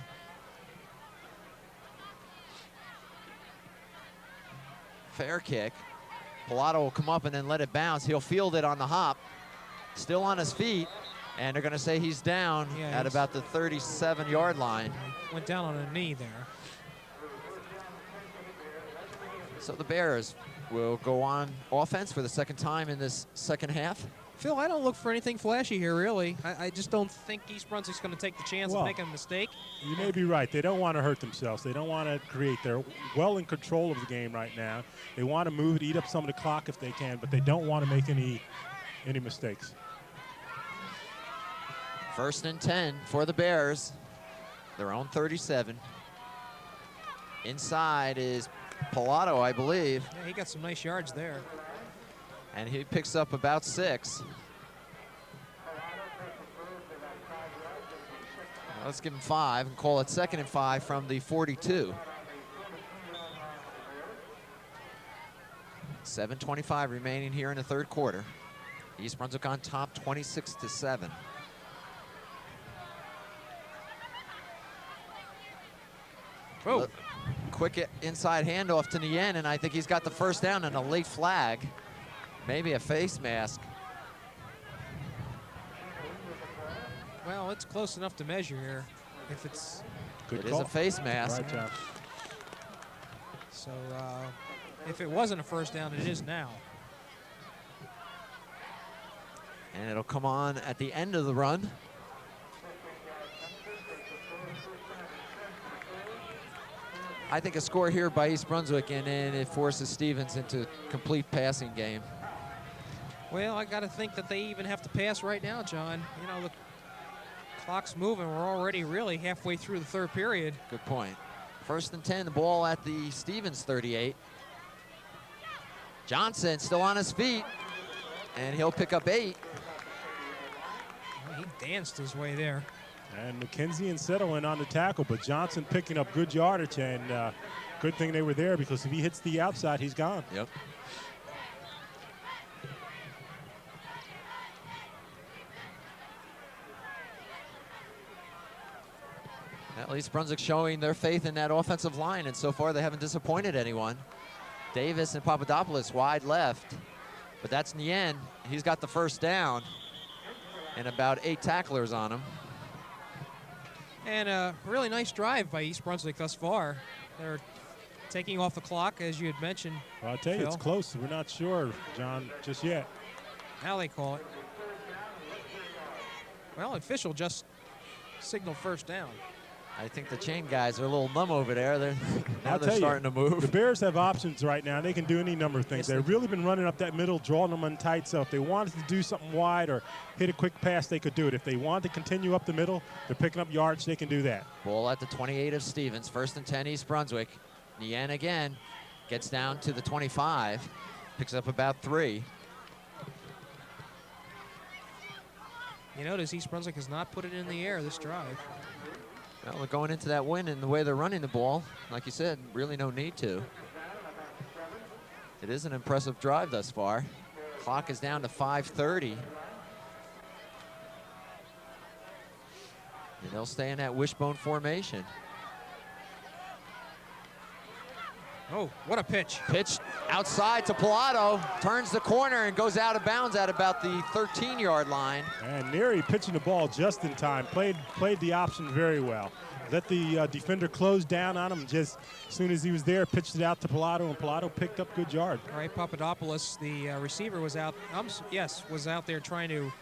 Fair kick. Pilato will come up and then let it bounce. He'll field it on the hop. Still on his feet. And they're going to say he's down at about the 37-yard line.
Went down on a knee there. So
the Bears will go on offense for the second time in this second half.
Phil, I don't look for anything flashy here, really. I just don't think East Brunswick's going to take the chance of making a mistake.
You may be right. They don't want to hurt themselves. They don't want to create. They're well in control of the game right now. They want to move it, eat up some of the clock if they can, but they don't want to make any mistakes.
1st and 10 for the Bears. Their own 37. Inside is Pilato, I believe.
Yeah, he got some nice yards there.
And he picks up about 6. Let's give him 5 and call it 2nd and 5 from the 42. 7:25 remaining here in the 3rd quarter. East Brunswick on top 26-7.
Oh.
Quick inside handoff to Nien, and I think he's got the 1st down and a late flag. Maybe a face mask.
Well, it's close enough to measure here. If it's
It is a face mask.
Right, John.
so, if it wasn't a 1st down, it is now.
And it'll come on at the end of the run. I think a score here by East Brunswick, and then it forces Stevens into complete passing game.
Well, I got to think that they even have to pass right now, John. You know, the clock's moving. We're already really halfway through the 3rd period.
Good point. 1st and 10, the ball at the Stevens 38. Johnson still on his feet, and he'll pick up 8.
Well, he danced his way there.
And McKenzie and Settle went on the tackle, but Johnson picking up good yardage, and good thing they were there, because if he hits the outside, he's gone.
Yep. At least Brunswick showing their faith in that offensive line, and so far they haven't disappointed anyone. Davis and Papadopoulos wide left, but that's Nien. He's got the 1st down and about 8 tacklers on him.
And a really nice drive by East Brunswick thus far. They're taking off the clock, as you had mentioned.
Well, I'll tell you, it's
Phil.
close. We're not sure, John, just yet.
Now they call it. Well, official just signaled 1st down.
I think the chain guys are a little numb over there. Now
I'll
they're
tell
starting
you,
to move.
The Bears have options right now. They can do any number of things.
Yes,
They've
they
really been running up that middle, drawing them on tight. So if they wanted to do something wide or hit a quick pass, they could do it. If they want to continue up the middle, they're picking up yards, they can do that.
Ball at the 28 of Stevens. 1st and 10 East Brunswick. Nien again gets down to the 25. Picks up about 3.
You notice East Brunswick has not put it in the air this drive.
Well, they're going into that win, and the way they're running the ball, like you said, really no need to. It is an impressive drive thus far. Clock is down to 5:30. And they'll stay in that wishbone formation.
Oh, what a pitch.
Pitch outside to Pilato, turns the corner and goes out of bounds at about the 13-yard line.
And Neary pitching the ball just in time. Played the option very well. Let the defender close down on him just as soon as he was there, pitched it out to Pilato, and Pilato picked up good yard.
All right, Papadopoulos, the receiver, was out. Was out there trying to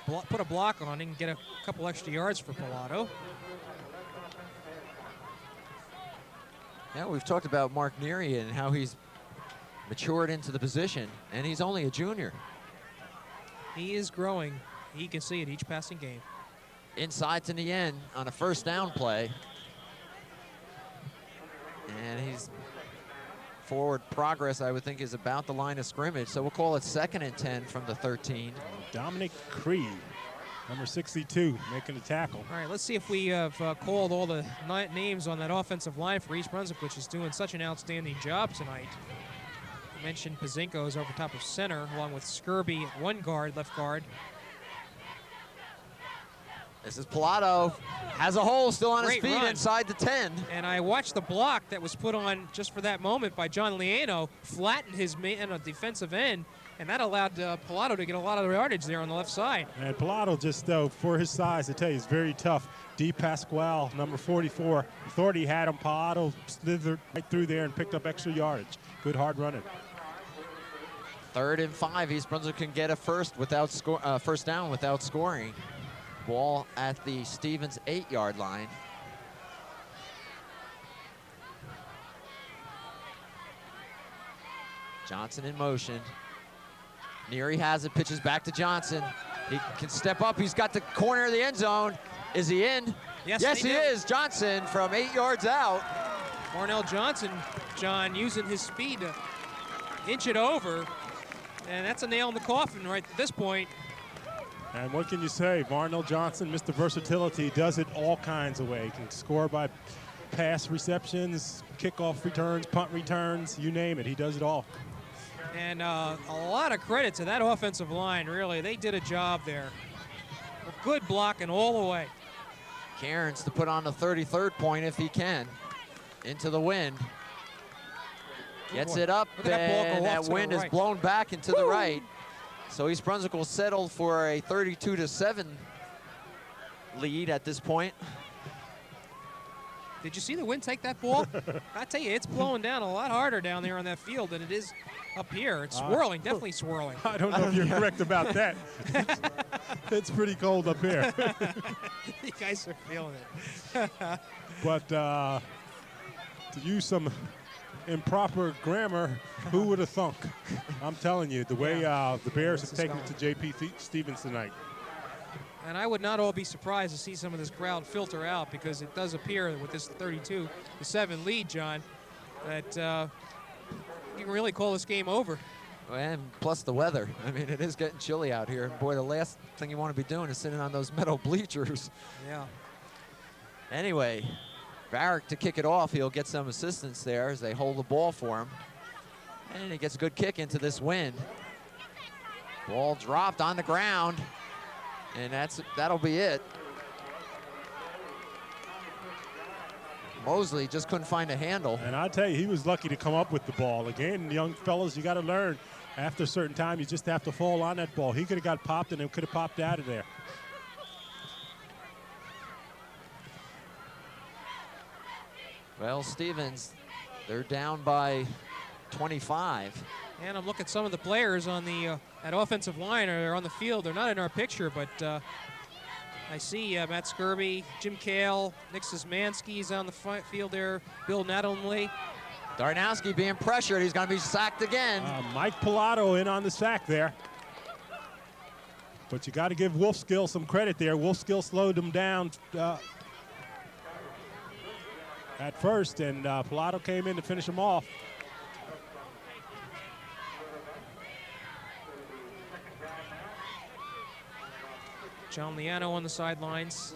put a block on and get a couple extra yards for Pilato.
Yeah, we've talked about Mark Neary and how he's matured into the position, and he's only a junior.
He is growing. He can see it each passing game.
Inside to Nien on a 1st down play. And he's forward progress, I would think, is about the line of scrimmage. So we'll call it 2nd and 10 from the 13.
Dominic Creed, number 62, making the tackle.
All right, let's see if we have called all the names on that offensive line for East Brunswick, which is doing such an outstanding job tonight. I mentioned Pazinko's over top of center, along with Skirby at 1 guard, left guard.
This is Pilato, has a hole still on his
Great
feet
run.
inside the 10.
And I watched the block that was put on just for that moment by John Liano, flattened his man on defensive end, and that allowed Pilato to get a lot of yardage there on the left side.
And Pilato just, for his size, I tell you, is very tough. D. Pasquale, number 44, thought he had him. Pilato slithered right through there and picked up extra yardage. Good hard running.
3rd and 5. East Brunswick can get a first down without scoring. Ball at the Stevens 8-yard line. Johnson in motion. Neary has it, pitches back to Johnson. He can step up. He's got the corner of the end zone. Is he in? Yes, he is. Johnson from 8 yards out.
Marnell Johnson, John, using his speed to inch it over. And that's a nail in the coffin right at this point.
And what can you say? Marnell Johnson, Mr. Versatility, does it all kinds of ways. He can score by pass receptions, kickoff returns, punt returns, you name it. He does it all.
And a lot of credit to that offensive line, really. They did a job there. Good blocking all the way.
Cairns to put on the 33rd point if he can. Into the wind. Gets it up, and that wind is blown back into the right. So East Brunswick will settle for a 32-7 lead at this point.
Did you see the wind take that ball? I tell you, it's blowing down a lot harder down there on that field than it is up here. It's swirling, definitely swirling.
I don't know if you're correct about that. It's pretty cold up here.
You guys are feeling it.
But to use some improper grammar, who would have thunk? I'm telling you, the way the Bears have taken it to J.P. Stevens tonight.
And I would not all be surprised to see some of this crowd filter out, because it does appear with this 32-7 lead, John, that you can really call this game over.
And plus the weather. I mean, it is getting chilly out here. Boy, the last thing you want to be doing is sitting on those metal bleachers.
Yeah.
Anyway, Varick to kick it off. He'll get some assistance there as they hold the ball for him. And he gets a good kick into this wind. Ball dropped on the ground. And that'll be it. Mosley just couldn't find a handle.
And I'll tell you, he was lucky to come up with the ball. Again, young fellas, you got to learn. After a certain time, you just have to fall on that ball. He could have got popped, and it could have popped out of there.
Well, Stevens, they're down by 25.
And I'm looking at some of the players on the at offensive line are on the field. They're not in our picture, but I see Matt Skirby, Jim Kale, Nick Szymanski's on the field there, Bill Nadolny.
Darnowski being pressured. He's going to be sacked again.
Mike Pilato in on the sack there. But you got to give Wolfskill some credit there. Wolfskill slowed him down at first, and Pilato came in to finish him off.
John Liano on the sidelines.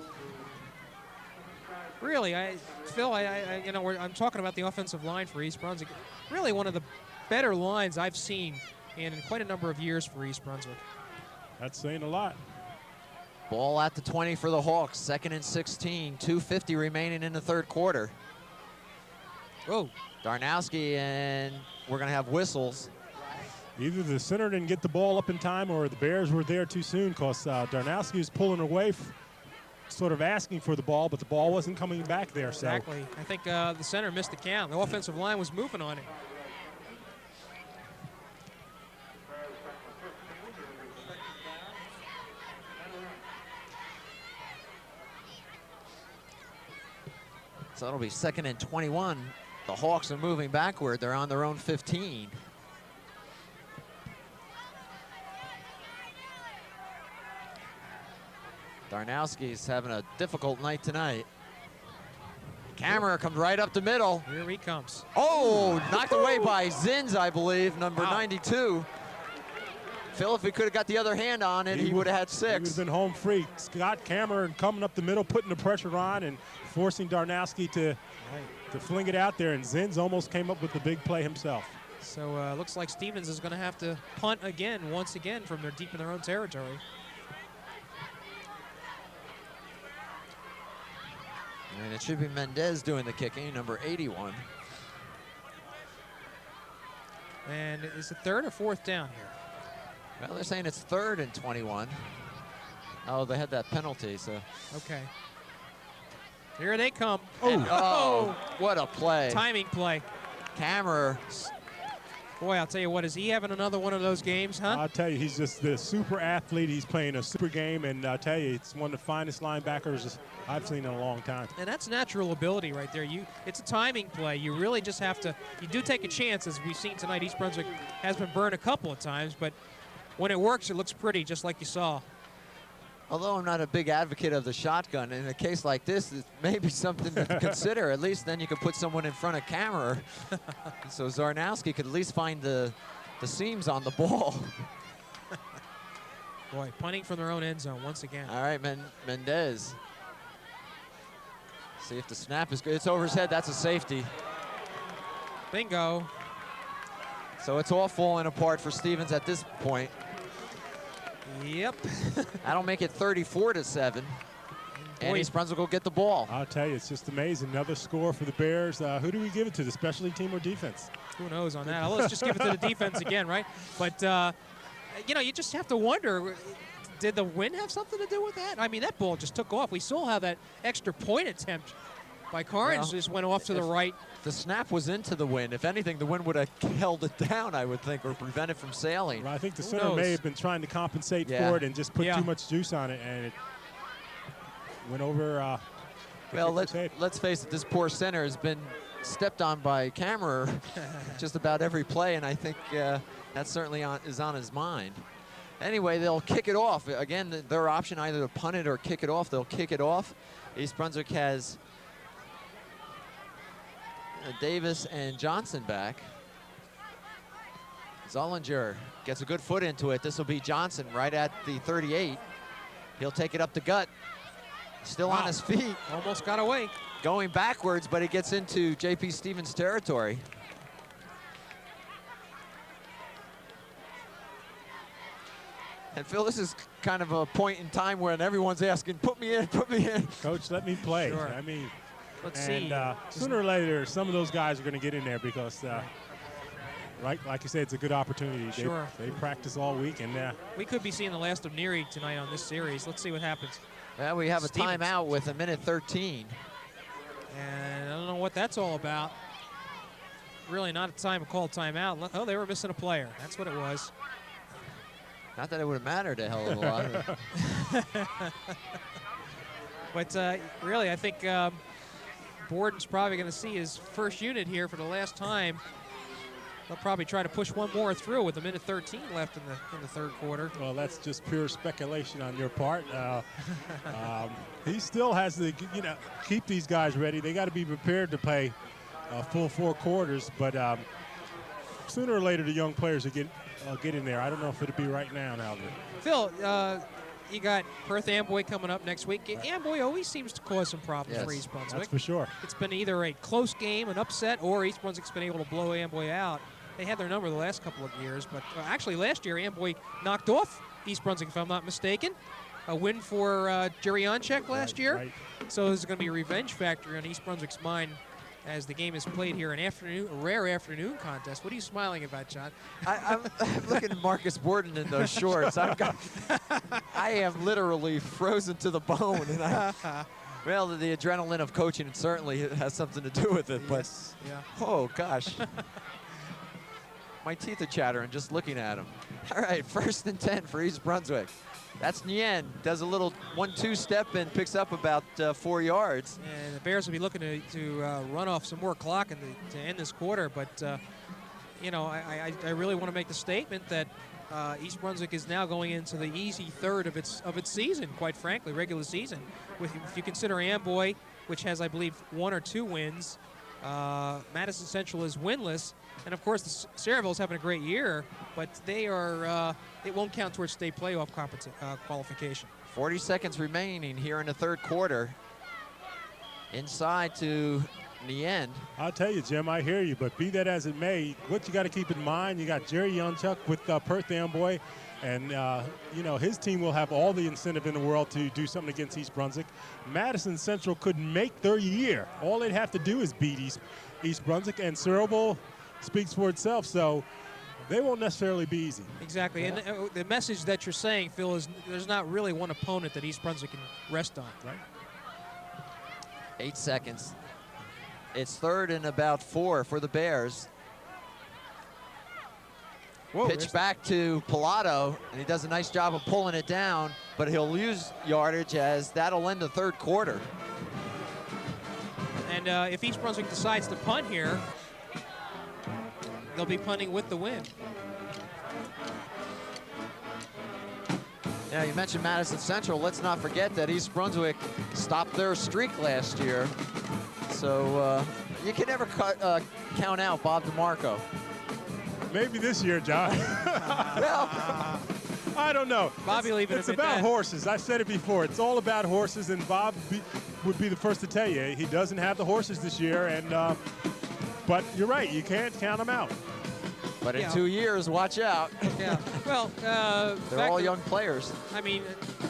Really, Phil, I'm talking about the offensive line for East Brunswick. Really one of the better lines I've seen in quite a number of years for East Brunswick.
That's saying a lot.
Ball at the 20 for the Hawks. 2nd and 16. 2:50 remaining in the 3rd quarter.
Whoa.
Darnowski, and we're going to have whistles.
Either the center didn't get the ball up in time, or the Bears were there too soon, because Darnowski was pulling away, sort of asking for the ball, but the ball wasn't coming back there.
Exactly. So. I think the center missed the count. The offensive line was moving on it.
So it'll be 2nd and 21. The Hawks are moving backward. They're on their own 15. Darnowski's having a difficult night tonight. Camera comes right up the middle.
Here he comes.
Oh, knocked away by Zins, I believe, number 92. Phil, if he could have got the other hand on it, he would have had 6.
He would have been home free. Scott Cameron coming up the middle, putting the pressure on and forcing Darnowski to fling it out there, and Zins almost came up with the big play himself.
So looks like Stevens is going to have to punt again, once again, from deep in their own territory.
And it should be Mendez doing the kicking, number 81.
And is it 3rd or 4th down here?
Well, they're saying it's 3rd and 21. Oh, they had that penalty, so.
Okay. Here they come.
Oh, what a play.
Timing play.
Kammerer
Boy, I'll tell you what, is he having another one of those games, huh?
I'll tell you, he's just the super athlete. He's playing a super game, and I'll tell you, it's one of the finest linebackers I've seen in a long time.
And that's natural ability right there. It's a timing play. You really just have to, you do take a chance, as we've seen tonight. East Brunswick has been burned a couple of times, but when it works, it looks pretty, just like you saw.
Although I'm not a big advocate of the shotgun, in a case like this, it may be something to consider. At least then you can put someone in front of camera, so Zarnowski could at least find the seams on the ball.
Boy, punting from their own end zone once again.
All right, Mendez. See if the snap is good. It's over his head. That's a safety.
Bingo.
So it's all falling apart for Stevens at this point.
Yep.
That'll make it 34-7. And East Brunswick will get the ball.
I'll tell you, it's just amazing. Another score for the Bears. Who do we give it to, the specialty team or defense?
Who knows on that? Let's just give it to the defense again, right? But, you know, you just have to wonder, did the wind have something to do with that? I mean, that ball just took off. We saw how that extra point attempt by Carnes just went off to the right.
The snap was into the wind. If anything, the wind would have held it down, I would think, or prevent it from sailing.
Well, I think the center may have been trying to compensate for it and just put too much juice on it, and it went over.
Well, let's face it, this poor center has been stepped on by camera just about every play, and I think that certainly is on his mind. Anyway, they'll kick it off. Again, their option either to punt it or kick it off. They'll kick it off. East Brunswick has Davis and Johnson back. Allinder gets a good foot into it. This will be Johnson right at the 38. He'll take it up the gut. Still on his feet.
Almost got away.
Going backwards, but he gets into J.P. Stevens territory. And Phil, this is kind of a point in time when everyone's asking, put me in, put me in.
Coach, let me play.
Sure.
I mean,
let's see.
Sooner or later, some of those guys are going to get in there because, right, like you said, it's a good opportunity.
Sure.
They practice all week, and
we could be seeing the last of Neary tonight on this series. Let's see what happens.
Well, we have a timeout with a minute 13.
And I don't know what that's all about. Really not a time to call timeout. Oh, they were missing a player. That's what it was.
Not that it would have mattered a hell of a lot.
But really, I think Borden's probably going to see his first unit here for the last time. They'll probably try to push one more through with a minute 13 left in the third quarter.
Well, that's just pure speculation on your part. He still has to, keep these guys ready. They got to be prepared to play full 4 quarters. But sooner or later, the young players will get in there. I don't know if it'll be right now, Albert.
Phil, you got Perth Amboy coming up next week. Amboy always seems to cause some problems for East Brunswick.
That's for sure.
It's been either a close game, an upset, or East Brunswick's been able to blow Amboy out. They had their number the last couple of years, but actually last year Amboy knocked off East Brunswick, if I'm not mistaken. A win for Jerry Onchek last year. Right. So there's going to be a revenge factor on East Brunswick's mind as the game is played here, a rare afternoon contest. What are you smiling about, John?
I'm looking at Marcus Borden in those shorts. I am literally frozen to the bone. And well, the adrenaline of coaching certainly has something to do with it. But oh gosh, my teeth are chattering just looking at him. All right, 1st and 10 for East Brunswick. That's Nguyen, does a little 1-2 step and picks up about 4 yards.
And the Bears will be looking to run off some more clock to end this quarter. But, I really want to make the statement that East Brunswick is now going into the easy third of its season, quite frankly, regular season. If you consider Amboy, which has, I believe, 1 or 2 wins, Madison Central is winless. And, of course, Sayreville's having a great year, but they are it won't count towards state playoff qualification.
40 seconds remaining here in the third quarter. Inside to Nguyen.
I'll tell you, Jim, I hear you, but be that as it may, what you got to keep in mind, you got Jerry Youngchuck with Perth Amboy, and, his team will have all the incentive in the world to do something against East Brunswick. Madison Central could make their year. All they'd have to do is beat East Brunswick, and Sayreville speaks for itself, so they won't necessarily be easy.
Exactly, and the message that you're saying, Phil, is there's not really one opponent that East Brunswick can rest on.
Right.
8 seconds. It's 3rd and about 4 for the Bears.
Whoa,
Pitch back to Pilato, and he does a nice job of pulling it down, but he'll lose yardage as that'll end the third quarter.
And if East Brunswick decides to punt here, they'll be punting with the wind.
Yeah, you mentioned Madison Central. Let's not forget that East Brunswick stopped their streak last year. So you can never count out Bob DeMarco.
Maybe this year, John.
Well,
I don't know.
Bobby, leave it
It's
at
about
that.
horses. I've said it before. It's all about horses, and Bob would be the first to tell you he doesn't have the horses this year. And but you're right. You can't count them out.
but in
Yeah.
2 years, watch out.
Yeah. Well,
They're all young players.
I mean,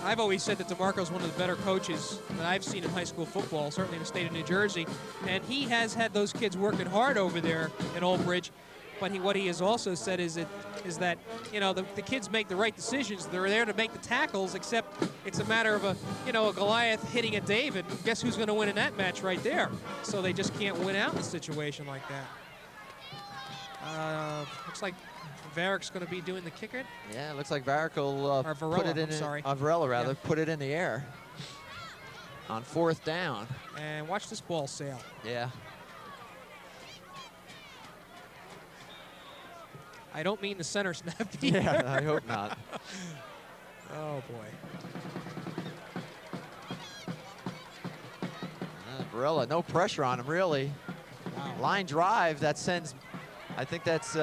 I've always said that DeMarco's one of the better coaches that I've seen in high school football, certainly in the state of New Jersey. And he has had those kids working hard over there in Old Bridge. But what he has also said is that you know, the kids make the right decisions. They're there to make the tackles, except it's a matter of a Goliath hitting a David. Guess who's going to win in that match right there? So they just can't win out in a situation like that. Looks like Varick's going to be doing the kicker.
Yeah, it looks like Varick will
Or Varela,
put it in.
I'm sorry.
Varela, rather,
Yeah.
put it in the air on 4th down.
And watch this ball sail.
Yeah.
I don't mean the center snap either.
Yeah, I hope not.
Oh, boy.
Varela, no pressure on him, really.
Wow.
Line drive, that sends, I think that's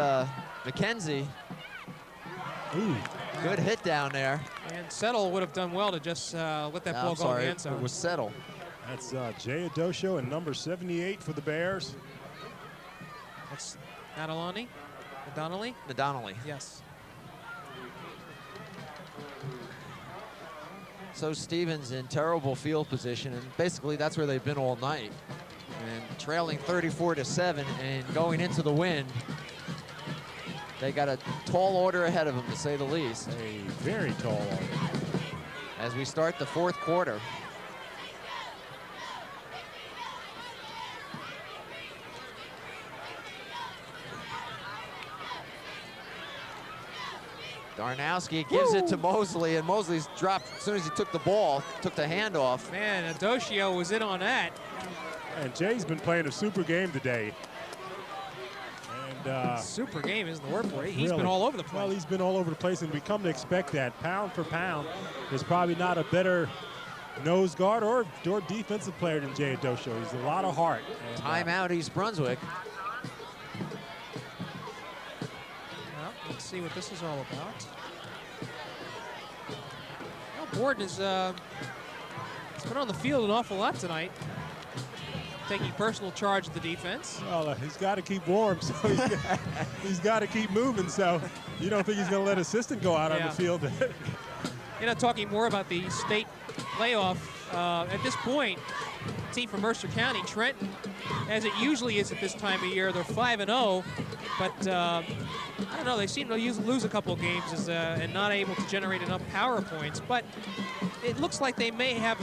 McKenzie.
Ooh.
Good hit down there.
And Settle would have done well to just let that
No,
ball
I'm
go
sorry,
in the end zone.
it was Settle.
That's Jay Adosho and number 78 for the Bears.
That's Nadalani? Donnelly?
Donnelly.
Yes.
So Stevens in terrible field position, and basically that's where they've been all night. And trailing 34-7 and going into the wind, they got a tall order ahead of them, to say the least,
A very tall order.
as we start the 4th quarter. Darnowski gives it to Mosley, and Mosley's dropped as soon as he took the ball, took the handoff.
Man, Adocio was in on that.
And Jay's been playing a super game today. And
Super game isn't the word for it. He's
really,
been all over the place.
Well, he's been all over the place, and we come to expect that. Pound for pound, there's probably not a better nose guard or defensive player than Jay Adosho. He's a lot of heart. And,
Timeout, East Brunswick.
Well, let's see what this is all about. Well, Borden has been on the field an awful lot tonight, taking personal charge of the defense.
Well, he's got to keep warm, so he's got to keep moving. So you don't think he's going to let assistant go out on
Yeah.
the field?
You know, talking more about the state playoff, at this point, team from Mercer County, Trenton, as it usually is at this time of year, they're 5-0, but I don't know, they seem to lose a couple of games and not able to generate enough power points, but it looks like they may have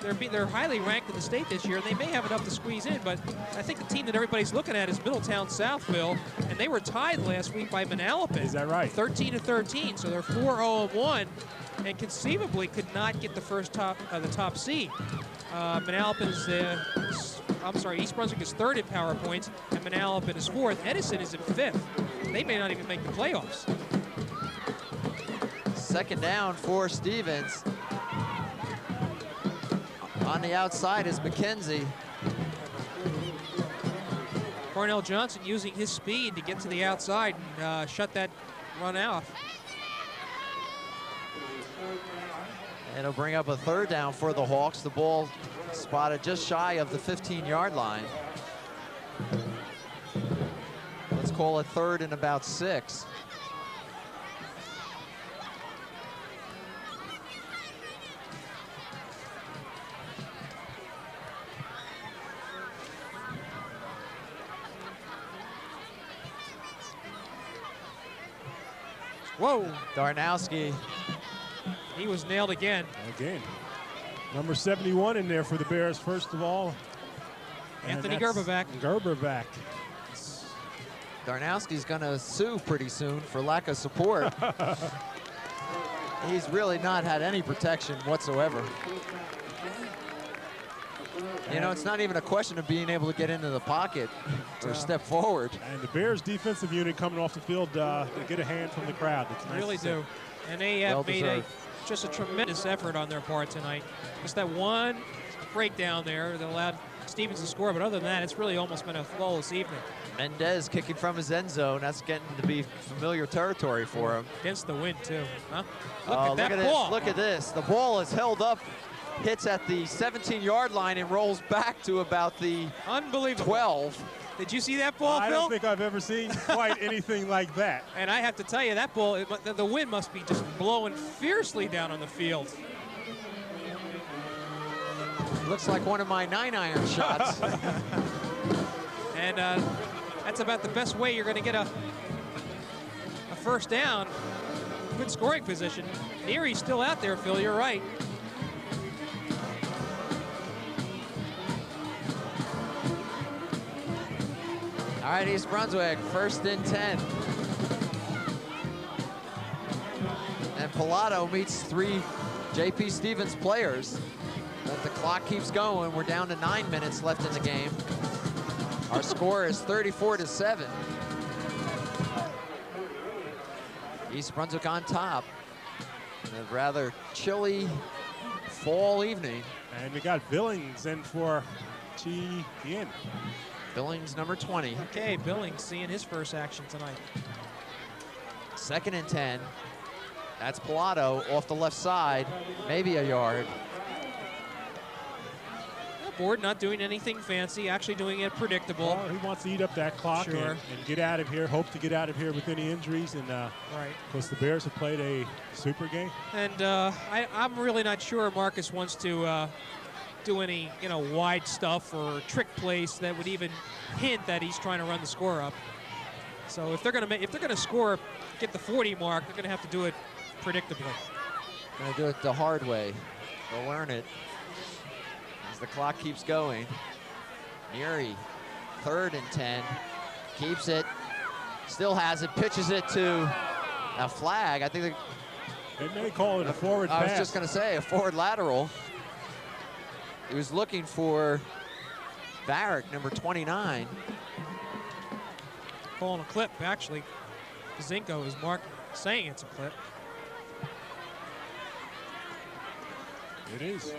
they're highly ranked in the state this year, and they may have enough to squeeze in, but I think the team that everybody's looking at is Middletown Southville, and they were tied last week by Manalapan.
Is that right?
13-13, so they're 4-0-1, and conceivably could not get the top seed. Manalapan is, East Brunswick is 3rd in power points, and Manalapan is 4th. Edison is in 5th. They may not even make the playoffs.
2nd down for Stevens. On the outside is McKenzie.
Cornell Johnson using his speed to get to the outside and shut that run off.
And it'll bring up a 3rd down for the Hawks. The ball spotted just shy of the 15-yard line. Let's call it 3rd and about 6.
Whoa,
Darnowski.
he was nailed again.
Again, number 71 in there for the Bears, first of all. And
Anthony
that's
Gerbervac.
Gerbervac.
Darnowski's going to sue pretty soon for lack of support. He's really not had any protection whatsoever. You know, it's not even a question of being able to get into the pocket or step forward.
And the Bears defensive unit coming off the field to get a hand from the crowd. It's nice
Really
to see.
do. And they have made
Well-deserved.
just a tremendous effort on their part tonight. Just that one breakdown there that allowed Stevens to score, but other than that, it's really almost been a flawless evening.
Mendez kicking from his end zone. That's getting to be familiar territory for him.
Against the wind, too. Huh?
Oh,
Look at that ball.
Look at this. The ball is held up, hits at the 17-yard line, and rolls back to about the
Unbelievable.
12.
Did you see that ball,
I
Phil?
don't think I've ever seen quite anything like that.
And I have to tell you, that ball, the wind must be just blowing fiercely down on the field.
Looks like one of my 9-iron shots.
And that's about the best way you're going to get a first down. Good scoring position. Neary's still out there, Phil. You're right.
All right, East Brunswick, 1st and 10. And Pilato meets 3 J.P. Stevens players. But the clock keeps going. We're down to 9 minutes left in the game. Our score is 34-7. East Brunswick on top. In a rather chilly fall evening.
And we got Billings in for Chi Yin.
Billings, number 20.
Okay, Billings seeing his first action tonight.
2nd and 10. That's Pilato off the left side, maybe a yard.
Board not doing anything fancy, actually doing it predictable.
Well, he wants to eat up that clock
Sure.
and get out of here, hope to get out of here with any injuries. And
Right.
of course, the Bears have played a super game.
And I'm really not sure Marcus wants to do any, wide stuff or trick plays that would even hint that he's trying to run the score up. So if they're gonna score, get the 40 mark, they're gonna have to do it predictably.
Gonna do it the hard way. They'll learn it as the clock keeps going. Neary, 3rd and 10, keeps it, still has it, pitches it to a flag. I think
They may call it a forward
I
pass.
was just gonna say a forward lateral. He was looking for Barrick, number 29.
Calling a clip, actually. Zinko is saying it's a clip.
It is.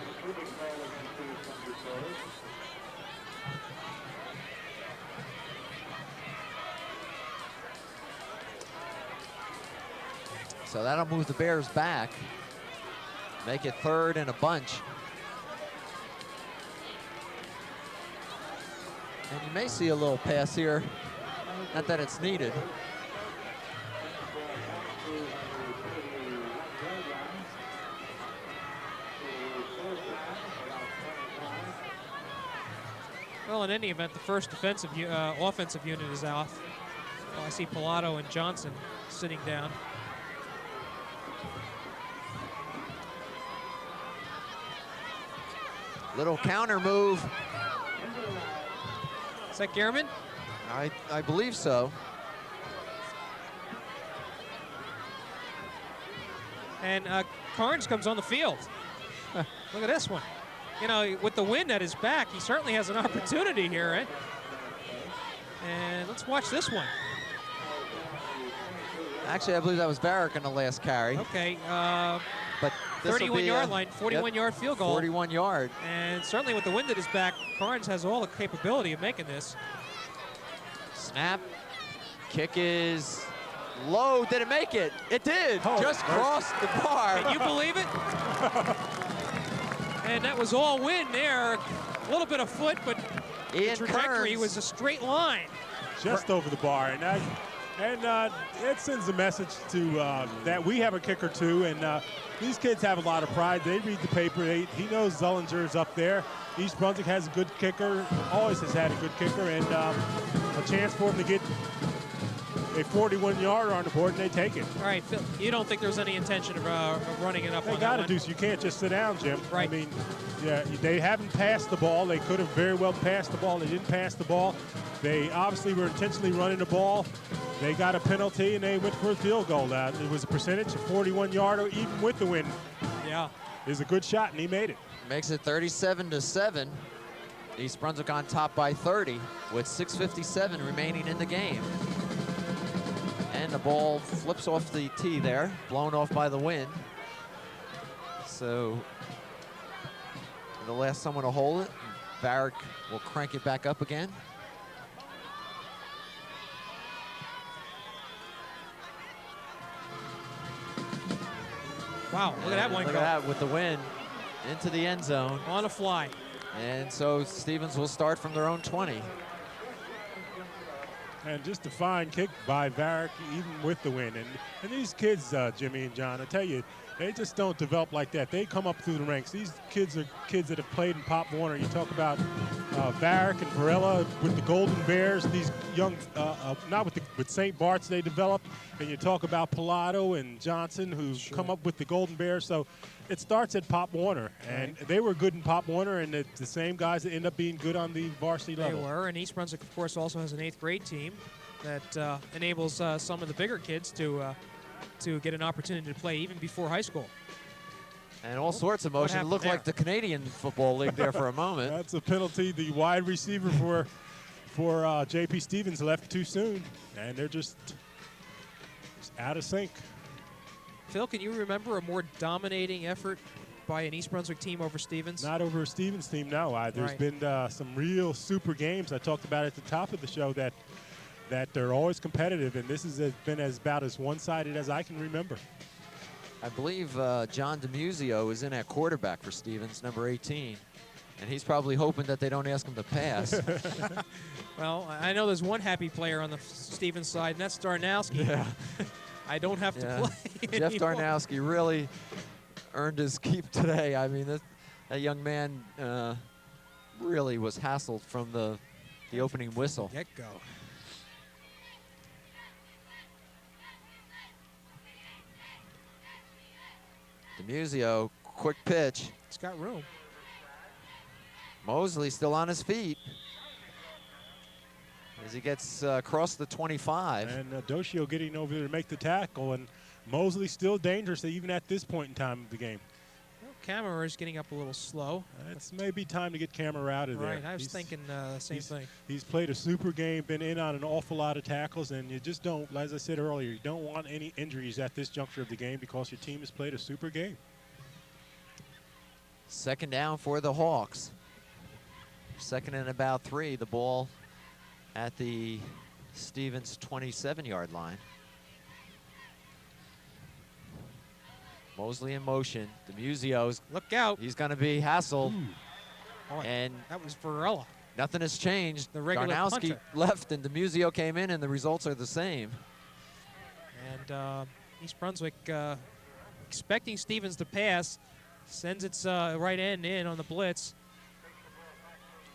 So that'll move the Bears back. Make it 3rd and a bunch. And you may see a little pass here. Not that it's needed.
Well, in any event, the first offensive unit is off. Well, I see Pilato and Johnson sitting down.
Little counter move.
Is that Gehrman?
I believe so.
And Carnes comes on the field. Look at this one. With the wind at his back, he certainly has an opportunity here, right? And let's watch this one.
Actually, I believe that was Barrick in the last carry.
Okay,
But
31-yard line, 41-yard field goal.
41 yard.
And certainly with the wind at his back, Carnes has all the capability of making this.
Snap. Kick is low. Did it make it? It did.
Oh,
Just crossed the bar.
Can you believe it? And that was all wind there. A little bit of foot, but the trajectory was a straight line.
Just over the bar. And it sends a message to that we have a kicker too, and these kids have a lot of pride. They read the paper. He knows Zullinger's up there. East Brunswick has a good kicker, always has had a good kicker, and a chance for him to get a 41-yarder on the board, and they take it.
All right, Phil, you don't think there's any intention of running it up
They
on
got
that
to
one?
do so. You can't just sit down, Jim.
Right.
I mean, yeah, they haven't passed the ball. They could have very well passed the ball. They didn't pass the ball. They obviously were intentionally running the ball. They got a penalty, and they went for a field goal. It was a percentage, a 41-yarder, even with the wind.
Yeah.
It was a good shot, and he made it.
Makes it 37-7. East Brunswick on top by 30 with 6:57 remaining in the game. And the ball flips off the tee there, blown off by the wind. So they'll ask someone to hold it. Varick will crank it back up again.
Wow, look at that one
Look
go.
at that with the wind into the end zone.
On a fly.
And so Stevens will start from their own 20.
And just a fine kick by Varick, even with the wind. And these kids, Jimmy and John, I tell you, they just don't develop like that. They come up through the ranks. These kids are kids that have played in Pop Warner. You talk about Varick and Varela with the Golden Bears. These young, not with St. Bart's they developed. And you talk about Pilato and Johnson who come up with the Golden Bears. So it starts at Pop Warner. And they were good in Pop Warner, and the same guys that end up being good on the varsity level.
They were, and East Brunswick, of course, also has an 8th grade team that enables some of the bigger kids to get an opportunity to play even before high school.
And all sorts of motion. It looked like the Canadian Football League there for a moment.
That's a penalty. The wide receiver for J.P. Stevens left too soon, and they're just out of sync.
Phil, can you remember a more dominating effort by an East Brunswick team over Stevens?
Not over a Stevens team, no. There's been some real super games I talked about at the top of the show that they're always competitive, and this has been about as one-sided as I can remember.
I believe John DeMuzio is in at quarterback for Stevens, number 18, and he's probably hoping that they don't ask him to pass.
Well, I know there's one happy player on the Stevens side, and that's Darnowski.
Yeah.
I don't have to play
Jeff
anymore.
Darnowski really earned his keep today. I mean, that young man really was hassled from the opening whistle.
Get-go.
DeMuzio, quick pitch.
It's got room.
Mosley still on his feet as he gets across the 25.
And Doshio getting over there to make the tackle, and Mosley still dangerous even at this point in time of the game.
Well, Kammerer is getting up a little slow.
It's maybe time to get Kammerer out of there.
Right, I was thinking the same thing.
He's played a super game, been in on an awful lot of tackles, and you just don't, as I said earlier, you don't want any injuries at this juncture of the game because your team has played a super game.
Second down for the Hawks. Second and about 3. The ball at the Stevens 27-yard line. Mosley in motion. DeMuzio's.
Look out.
He's going to be hassled.
Oh,
And
that was Varela.
nothing has changed.
The regular
Darnowski
punter.
left and DeMuzio came in, and the results are the same.
And East Brunswick expecting Stevens to pass, sends its right end in on the blitz.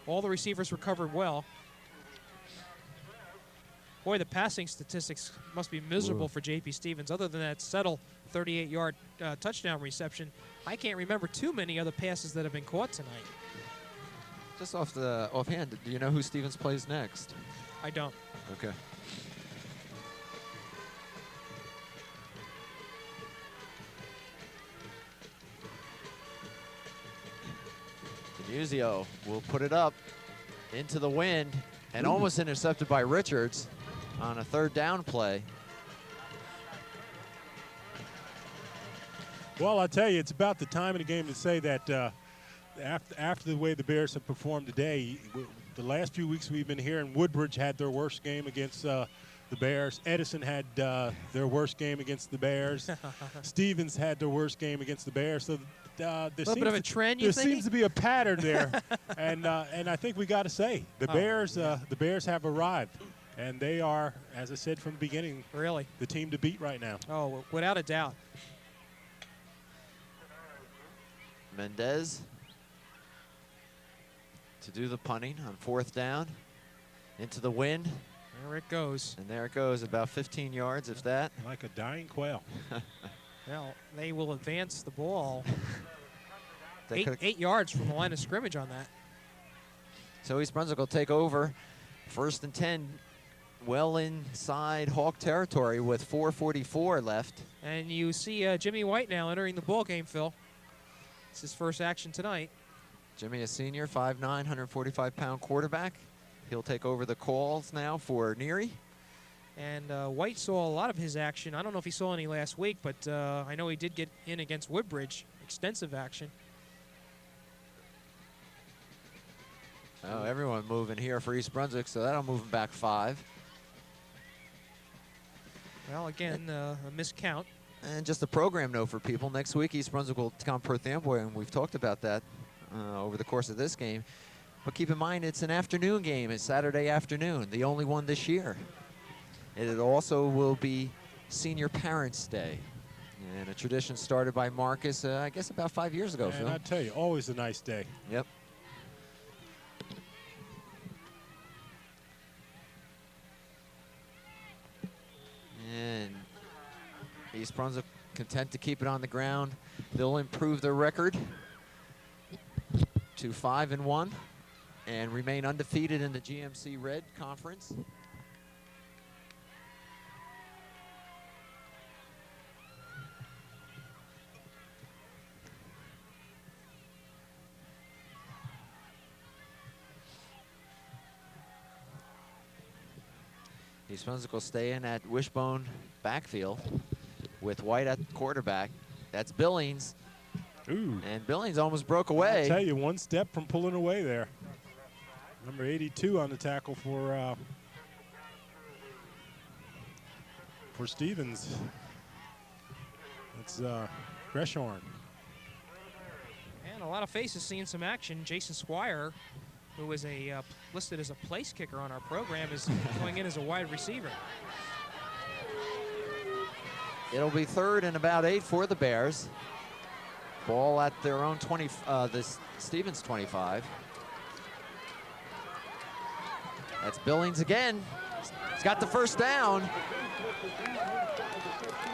All the receivers recovered well. Boy, the passing statistics must be miserable for J.P. Stevens. Other than that settle 38-yard touchdown reception, I can't remember too many other passes that have been caught tonight.
Just offhand, do you know who Stevens plays next?
I don't.
Okay. DeMuzio will put it up into the wind and almost intercepted by Richards on a third down play.
Well, I'll tell you, it's about the time of the game to say that after the way the Bears have performed today, the last few weeks we've been hearing Woodbridge had their worst game against the Bears. Edison had their worst game against the Bears. Stevens had their worst game against the Bears. So there
bit of a trend, you
there
thinking?
seems to be a pattern there, and I think we got to say the Bears have arrived, and they are, as I said from the beginning,
Really?
the team to beat right now.
Oh, without a doubt.
Mendez to do the punting on fourth down. Into the wind.
There it goes.
And there it goes, about 15 yards, if that.
Like a dying quail.
Well, they will advance the ball
They could-
8 yards from the line of scrimmage on that.
So East Brunswick will take over First and 10, well inside Hawk territory with 4:44 left.
And you see Jimmy White now entering the ball game, Phil. It's his first action tonight.
Jimmy, a senior, 5'9", 145-pound quarterback. He'll take over the calls now for Neary.
And White saw a lot of his action. I don't know if he saw any last week, but I know he did get in against Woodbridge. Extensive action.
Oh, everyone moving here for East Brunswick, so that'll move him back 5.
Well, again, a miscount.
And just a program note for people. Next week, East Brunswick will take on Perth Amboy, and we've talked about that over the course of this game. But keep in mind, it's an afternoon game. It's Saturday afternoon, the only one this year. And it also will be Senior Parents' Day. And a tradition started by Marcus, I guess about 5 years ago, Phil.
And I tell you, always a nice day.
Yep. And East Brunswick content to keep it on the ground. They'll improve their record to 5-1 and remain undefeated in the GMC Red Conference. East Brunswick will stay in at Wishbone backfield with White at quarterback. That's Billings.
Ooh.
And Billings almost broke away.
I tell you, one step from pulling away there. Number 82 on the tackle for Stevens. That's Greshorn.
And a lot of faces seeing some action. Jason Squire, who is listed as a place kicker on our program, is going in as a wide receiver.
It'll be 3rd and about 8 for the Bears. Ball at their own 20, the Stevens 25. That's Billings again. He's got the first down.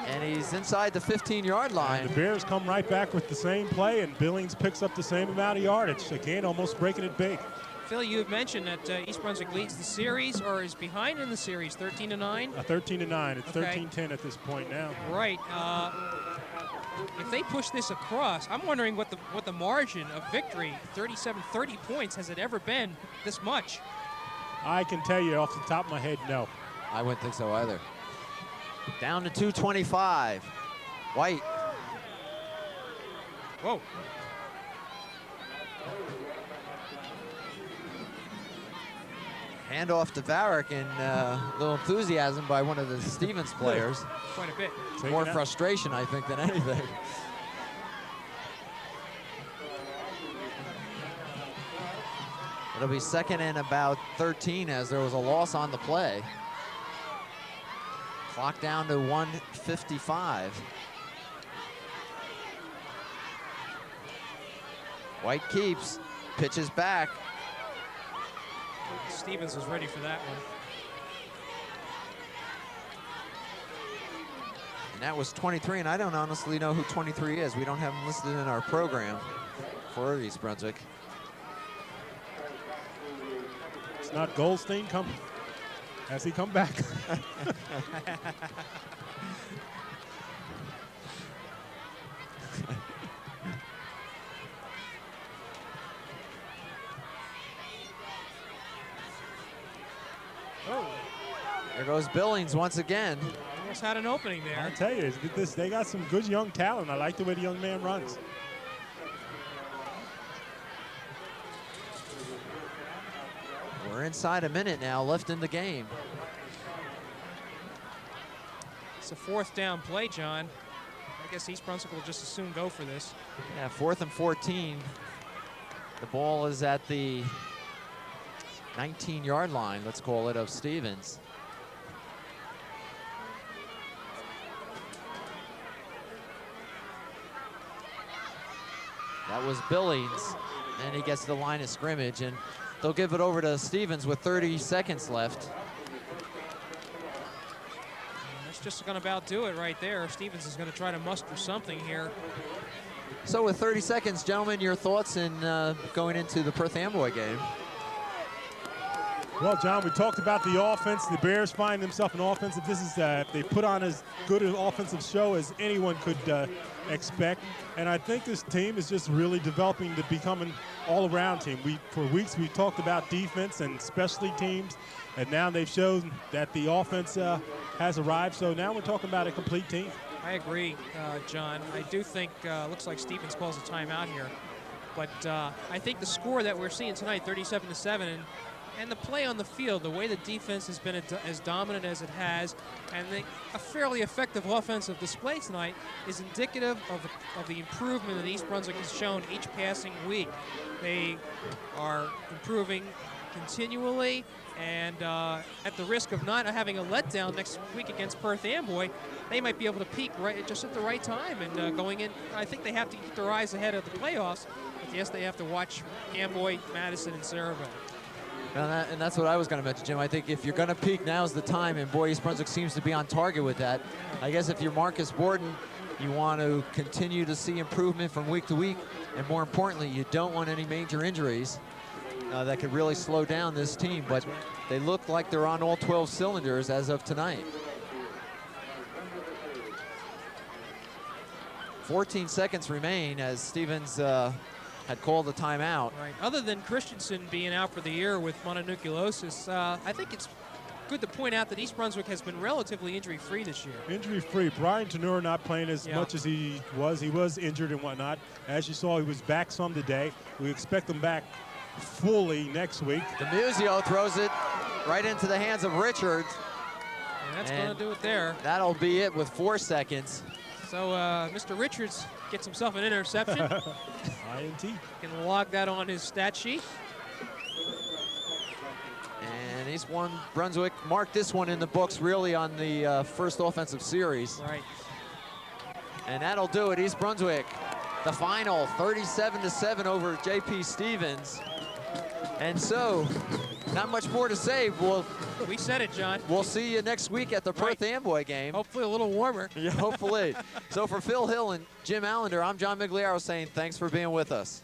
And he's inside the 15-yard line.
And the Bears come right back with the same play, and Billings picks up the same amount of yardage. Again, almost breaking it big.
Phil, you had mentioned that East Brunswick leads the series, or is behind in the series, 13-9?
13-9. It's
Okay.
13-10 at this point now.
Right. If they push this across, I'm wondering what the margin of victory, 37-30 points, has it ever been this much?
I can tell you off the top of my head, no.
I wouldn't think so either. Down to 225. White.
Whoa.
Handoff to Varick, and a little enthusiasm by one of the Stevens players.
Quite a bit.
More frustration, I think, than anything. It'll be 2nd and about 13 as there was a loss on the play. Clock down to 1:55. White keeps, pitches back.
Stevens was ready for that one.
And that was 23, and I don't honestly know who 23 is. We don't have him listed in our program for East Brunswick.
It's not Goldstein. Has he come back?
Oh.
There goes Billings once again.
Almost had an opening there.
I tell you, they got some good young talent. I like the way the young man runs.
We're inside a minute now left in the game.
It's a 4th down play, John. I guess East Brunswick will just as soon go for this.
Yeah, 4th and 14. The ball is at the 19-yard line, let's call it, of Stevens. That was Billings, and he gets to the line of scrimmage, and they'll give it over to Stevens with 30 seconds left.
That's just going to about do it right there. Stevens is going to try to muster something here.
So with 30 seconds, gentlemen, your thoughts in going into the Perth Amboy game?
Well, John, we talked about the offense. The Bears find themselves an offensive. This is if they put on as good an offensive show as anyone could expect. And I think this team is just really developing to become an all-around team. For weeks we talked about defense and specialty teams, and now they've shown that the offense has arrived. So now we're talking about a complete team.
I agree, John. I do think looks like Stevens calls a timeout here, but I think the score that we're seeing tonight, 37-7, and the play on the field, the way the defense has been as dominant as it has, and a fairly effective offensive display tonight is indicative of the improvement that East Brunswick has shown each passing week. They are improving continually, and at the risk of not having a letdown next week against Perth Amboy, they might be able to peak just at the right time. And going in, I think they have to keep their eyes ahead of the playoffs. But yes, they have to watch Amboy, Madison, and Saraville.
And that's what I was going to mention, Jim. I think if you're going to peak, now's the time, and boy, East Brunswick seems to be on target with that. I guess if you're Marcus Borden, you want to continue to see improvement from week to week, and more importantly, you don't want any major injuries that could really slow down this team, but they look like they're on all 12 cylinders as of tonight. 14 seconds remain as Stevens had called the timeout.
Right. Other than Christensen being out for the year with mononucleosis, I think it's good to point out that East Brunswick has been relatively injury-free this year.
Injury-free. Brian Tenura not playing as much as he was. He was injured and whatnot. As you saw, he was back some today. We expect him back fully next week.
DeMuzio throws it right into the hands of Richards.
And that's going to do it there.
That'll be it with 4 seconds.
So Mr. Richards gets himself an interception.
INT.
Can log that on his stat sheet.
And East Brunswick marked this one in the books really on the first offensive series.
Right.
And that'll do it. East Brunswick, the final 37-7 over JP Stevens. And so, not much more to say.
We said it, John.
We'll see you next week at the Perth Amboy game.
Hopefully a little warmer.
Yeah, hopefully. So for Phil Hill and Jim Allinder, I'm John Meggiolaro saying thanks for being with us.